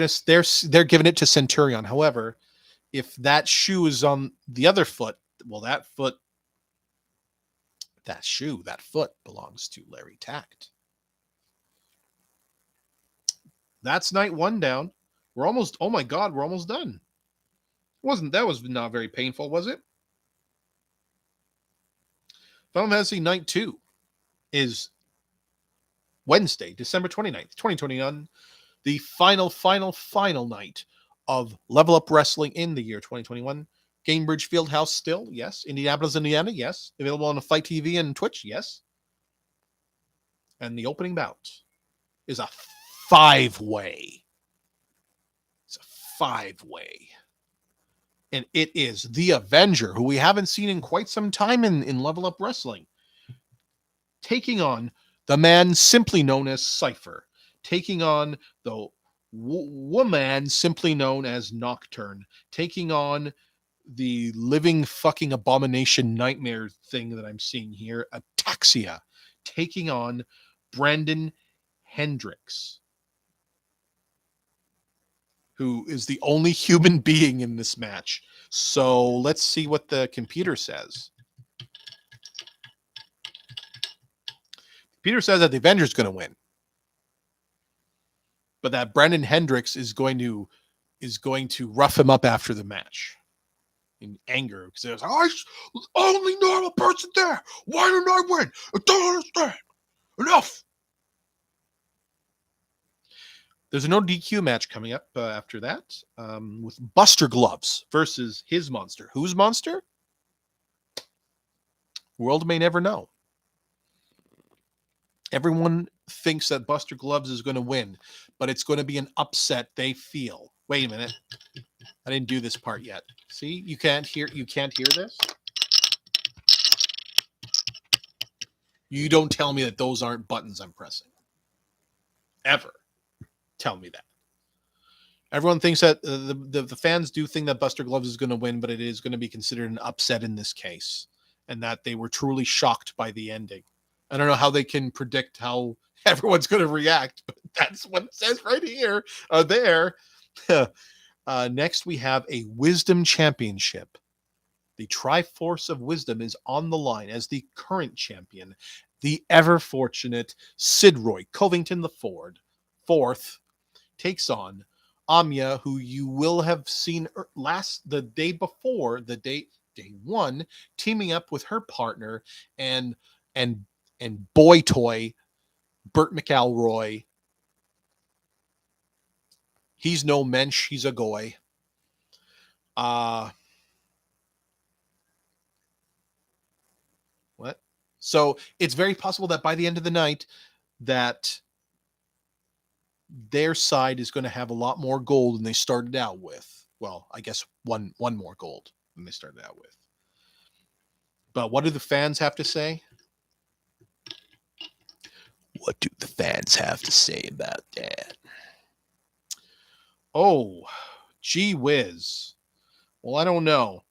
giving it to Centurion. However, if that shoe is on the other foot, well, that foot belongs to Larry Tact. That's night one down. We're almost done. That was not very painful, was it? Final Fantasy Night 2 is Wednesday, December 29th, 2021, the final night of Level Up Wrestling in the year 2021. Gainbridge Fieldhouse still, yes. Indianapolis, Indiana, yes. Available on FITE TV and Twitch, yes. And the opening bout is a five-way. It's a five-way. And it is the Avenger, who we haven't seen in quite some time in Level Up Wrestling, taking on the man simply known as Cypher, taking on the woman simply known as Nocturne, taking on the living fucking abomination nightmare thing that I'm seeing here, Ataxia, taking on Brandon Hendricks, who is the only human being in this match. So let's see what the computer says. Peter says that the Avenger's going to win, but that Brandon Hendricks is going to rough him up after the match in anger because there's only normal person there. Why didn't I win? I don't understand. Enough. There's a no DQ match coming up after that with Buster Gloves versus his monster. Whose monster? World may never know. Everyone thinks that Buster Gloves is going to win, but it's going to be an upset they feel. Wait a minute. I didn't do this part yet. See, you can't hear this? You don't tell me that those aren't buttons I'm pressing. Ever. Tell me that. Everyone thinks that the fans do think that Buster Gloves is going to win, but it is going to be considered an upset in this case, and that they were truly shocked by the ending. I don't know how they can predict how everyone's going to react, but that's what it says right here. There. Next, we have a Wisdom Championship. The Triforce of Wisdom is on the line as the current champion, the ever-fortunate Sidroy Covington IV, takes on Ahmya, who you will have seen day one, teaming up with her partner and boy toy Bert McAlroy. He's no mensch, he's a goy. So it's very possible that by the end of the night, that their side is going to have a lot more gold than they started out with. Well, I guess one more gold than they started out with. But what do the fans have to say? What do the fans have to say about that? Oh, gee whiz. Well, I don't know.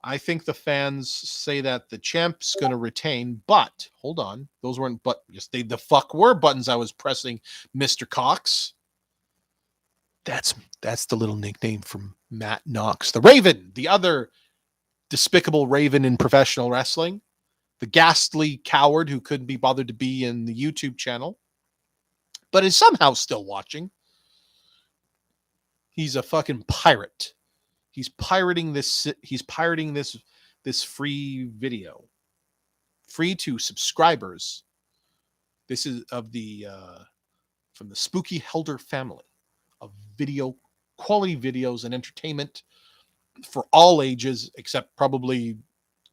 I think the fans say that the champ's going to retain, but hold on. Those weren't but yes, they the fuck were buttons I was pressing, Mr. Cox. That's the little nickname from Matt Knox, the Raven, the other despicable Raven in professional wrestling, the ghastly coward who couldn't be bothered to be in the YouTube channel, but is somehow still watching. He's a fucking pirate. He's pirating this. He's pirating this free video, free to subscribers. This is of the from the Spooky Helder family of video quality videos and entertainment for all ages, except probably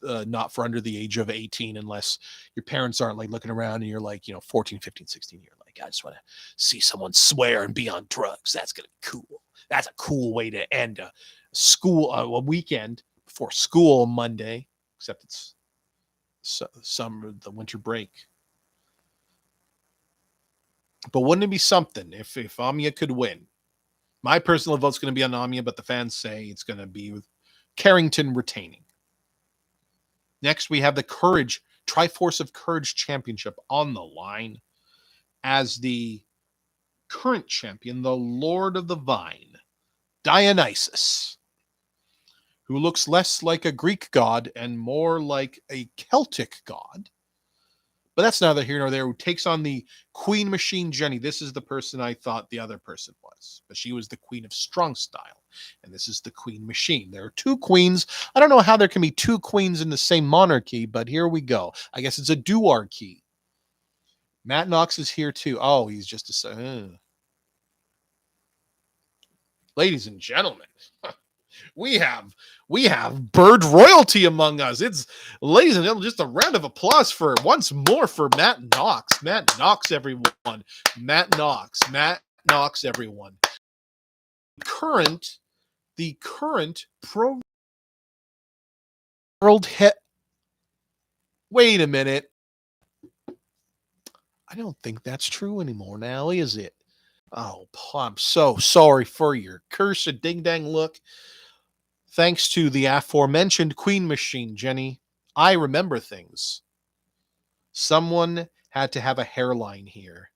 not for under the age of 18, unless your parents aren't like looking around and you're like, 14, 15, 16. You're like, I just want to see someone swear and be on drugs. That's going to be cool. That's a cool way to end a weekend before school Monday, except it's the winter break. But wouldn't it be something if Ahmya could win? My personal vote's going to be on Ahmya, but the fans say it's going to be with Carrington retaining. Next, we have the Triforce of Courage Championship on the line as the current champion, the Lord of the Vine, Dionysus, who looks less like a Greek god and more like a Celtic god. But that's neither here nor there. Who takes on the Queen Machine Jenny. This is the person I thought the other person was. But she was the Queen of Strong Style. And this is the Queen Machine. There are two queens. I don't know how there can be two queens in the same monarchy, but here we go. I guess it's a duarchy. Matt Knox is here too. Oh, he's just a... Ladies and gentlemen, we have bird royalty among us. It's, ladies and gentlemen, just a round of applause for once more for Matt Knox. Matt Knox, everyone. Matt Knox, everyone. The current pro world hit. Wait a minute. I don't think that's true anymore now, is it? Oh, I'm so sorry for your cursed ding-dang look. Thanks to the aforementioned Queen Machine, Jenny, I remember things. Someone had to have a hairline here.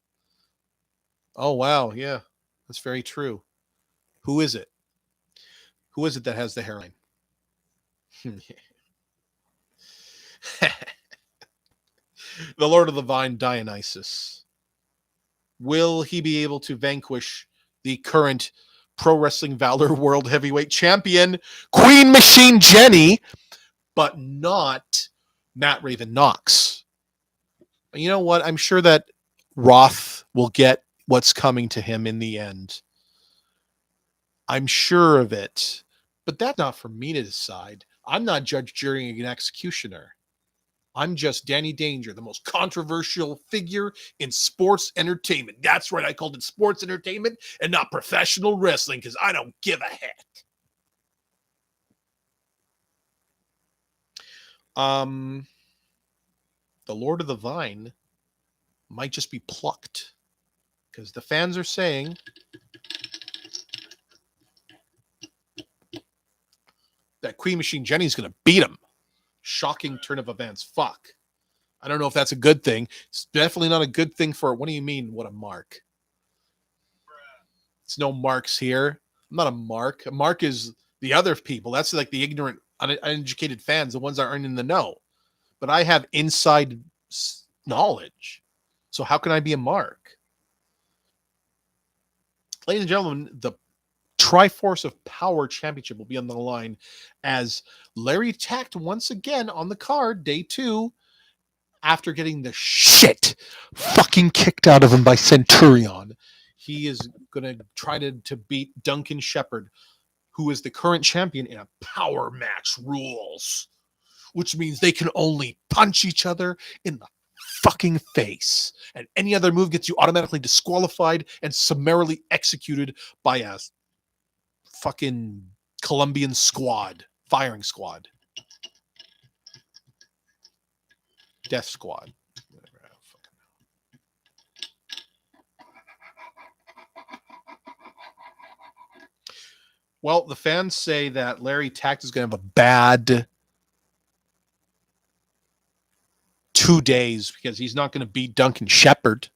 Oh, wow. Yeah, that's very true. Who is it? Who is it that has the hairline? The Lord of the Vine, Dionysus. Will he be able to vanquish the current Pro Wrestling Valor World Heavyweight Champion, Queen Machine Jenny, but not Matt Raven Knox? You know what? I'm sure that Roth will get what's coming to him in the end. I'm sure of it. But that's not for me to decide. I'm not judge, jury, and executioner. I'm just Danny Danger, the most controversial figure in sports entertainment. That's right, I called it sports entertainment and not professional wrestling because I don't give a heck. The Lord of the Vine might just be plucked because the fans are saying that Queen Machine Jenny's going to beat him. Shocking turn of events. Fuck. I don't know if that's a good thing. It's definitely not a good thing for... What do you mean, what a mark? It's no marks here. I'm not a mark. A mark is the other people. That's like the ignorant, uneducated fans, the ones that aren't in the know. But I have inside knowledge. So how can I be a mark? Ladies and gentlemen, the Triforce of Power Championship will be on the line as Larry Tact once again on the card, day 2, after getting the shit fucking kicked out of him by Centurion. He is going to try to beat Duncan Shepherd, who is the current champion in a power match rules. which means they can only punch each other in the fucking face. And any other move gets you automatically disqualified and summarily executed by a fucking Colombian squad, firing squad, death squad. Whatever. I don't fucking know. Well, the fans say that Larry Tact is going to have a bad 2 days because he's not going to beat Duncan Shepherd.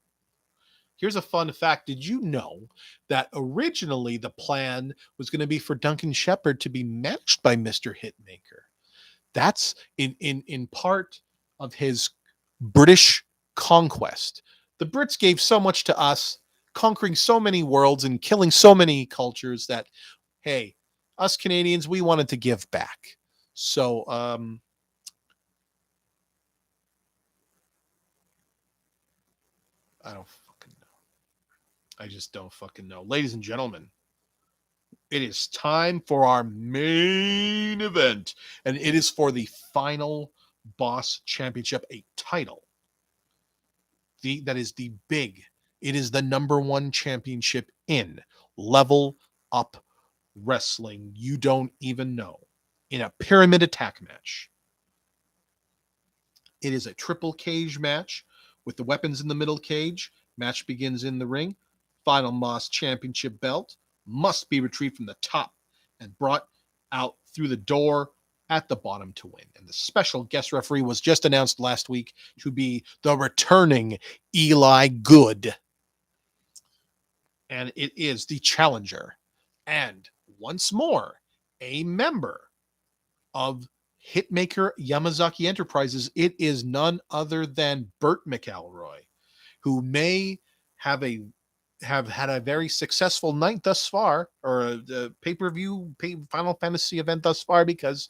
Here's a fun fact. Did you know that originally the plan was going to be for Duncan Shepherd to be matched by Mr. Hitmaker? That's in part of his British conquest. The Brits gave so much to us, conquering so many worlds and killing so many cultures that, hey, us Canadians, we wanted to give back. So, I don't fucking know. I just don't fucking know. Ladies and gentlemen, it is time for our main event, and it is for the Final Boss Championship, a title. That is the big, it is the #1 championship in level up wrestling. You don't even know. In a pyramid attack match. It is a triple cage match with the weapons in the middle cage. Match begins in the ring. Final Boss Championship belt must be retrieved from the top and brought out through the door at the bottom to win. And the special guest referee was just announced last week to be the returning Eli Good. And it is the challenger. And once more, a member of Hitmaker Yamazaki Enterprises. It is none other than Bert McAlroy, who may have had a very successful night thus far, or a pay-per-view Final Fantasy event thus far, because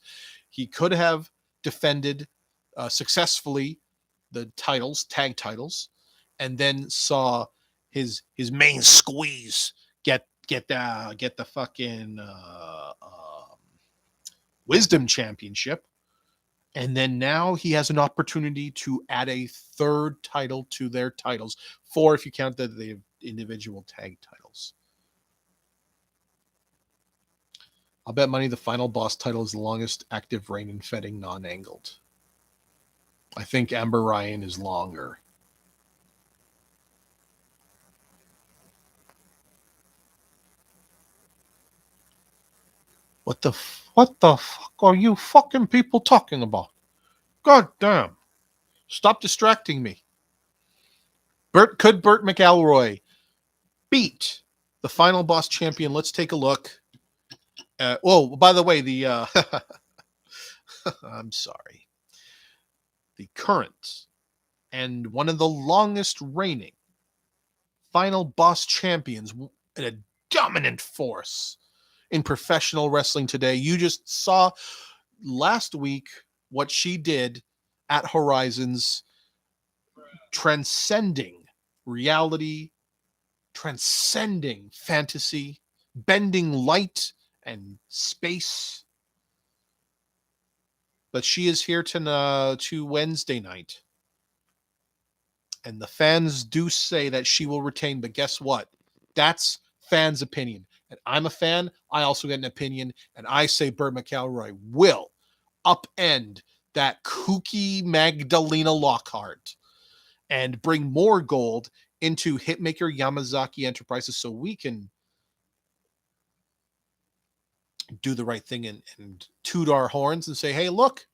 he could have defended successfully the titles, tag titles, and then saw his main squeeze get the fucking Wisdom Championship. And then now he has an opportunity to add a third title to their titles. 4 if you count the individual tag titles. I'll bet money the Final Boss title is the longest active reign in fetting non-angled. I think Amber Ryan is longer. What the fuck are you fucking people talking about? God damn. Stop distracting me. Could Bert McAlroy beat the Final Boss champion? Let's take a look. By the way, I'm sorry. The current and one of the longest reigning Final Boss champions in a dominant force in professional wrestling today. You just saw last week what she did at Horizons, transcending reality, transcending fantasy, bending light and space. But she is here to Wednesday night. And the fans do say that she will retain, but guess what? That's fans' opinion. And I'm a fan. I also get an opinion. And I say Bert McAlroy will upend that kooky Magdalena Lockhart and bring more gold into Hitmaker Yamazaki Enterprises so we can do the right thing and toot our horns and say, hey, look,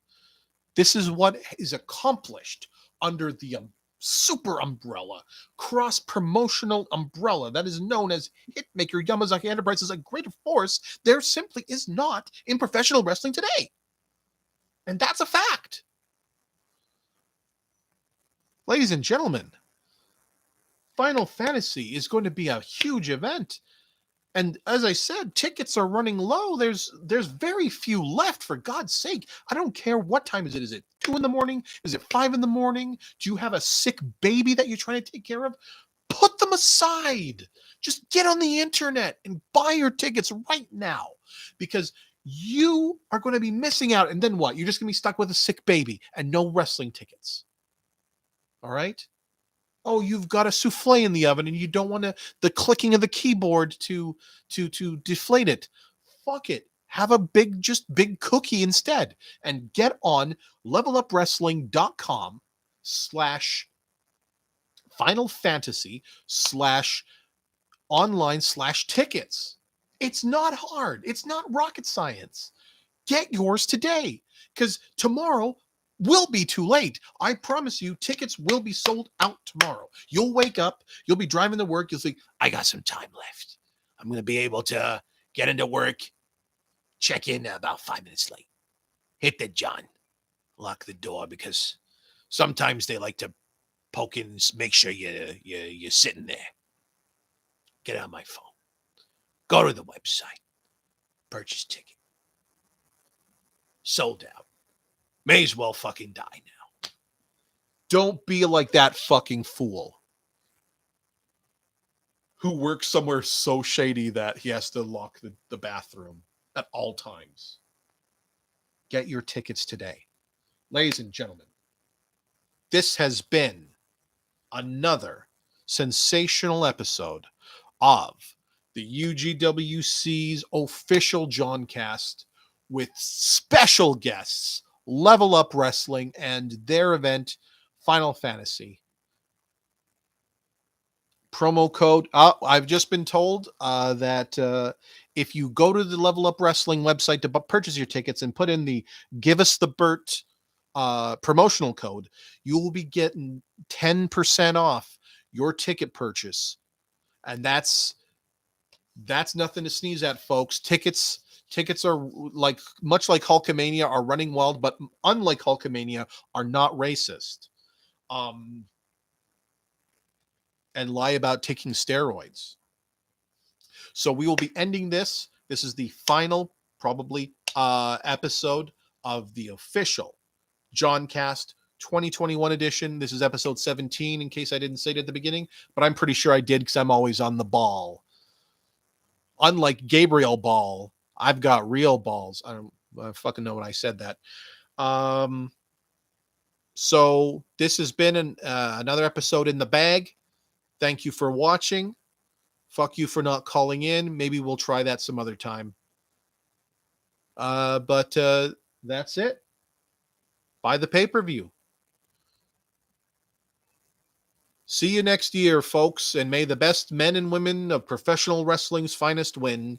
this is what is accomplished under the super umbrella, cross-promotional umbrella that is known as Hitmaker Yamazaki Enterprises, a greater force there simply is not in professional wrestling today. And that's a fact. Ladies and gentlemen, Final Fantasy is going to be a huge event. And as I said, tickets are running low. There's very few left, for God's sake. I don't care what time is it. Is it 2 a.m? Is it 5 a.m? Do you have a sick baby that you're trying to take care of? Put them aside. Just get on the internet and buy your tickets right now, because you are going to be missing out. And then what? You're just going to be stuck with a sick baby and no wrestling tickets. All right? Oh, you've got a souffle in the oven and you don't want the clicking of the keyboard to deflate it. Fuck it. Have a big cookie instead and get on levelupwrestling.com /Final Fantasy /online/tickets. It's not hard. It's not rocket science. Get yours today because tomorrow will be too late. I promise you, tickets will be sold out tomorrow. You'll wake up, you'll be driving to work, you'll think, I got some time left. I'm going to be able to get into work, check in about 5 minutes late. Hit the John. Lock the door because sometimes they like to poke in and make sure you're sitting there. Get on my phone. Go to the website. Purchase ticket. Sold out. May as well fucking die now. Don't be like that fucking fool who works somewhere so shady that he has to lock the bathroom at all times. Get your tickets today. Ladies and gentlemen, this has been another sensational episode of the UGWC's official Johncast with special guests, Level Up Wrestling, and their event, Final Fantasy. Promo code, I've just been told that if you go to the Level Up Wrestling website to purchase your tickets and put in the Give Us the Bert promotional code, you will be getting 10% off your ticket purchase. And that's nothing to sneeze at, folks. Tickets are like, much like Hulkamania, are running wild, but unlike Hulkamania, are not racist. And lie about taking steroids. So we will be ending this. This is the final, probably, episode of the official Johncast 2021 edition. This is episode 17, in case I didn't say it at the beginning, but I'm pretty sure I did because I'm always on the ball. Unlike Gabriel Ball, I've got real balls. I fucking know when I said that. So this has been another episode in the bag. Thank you for watching. Fuck you for not calling in. Maybe we'll try that some other time. But that's it. Buy the pay-per-view. See you next year, folks, and may the best men and women of professional wrestling's finest win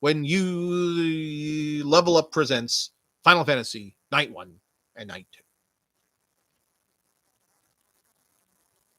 when you Level Up presents Final Fantasy Night 1 and Night 2.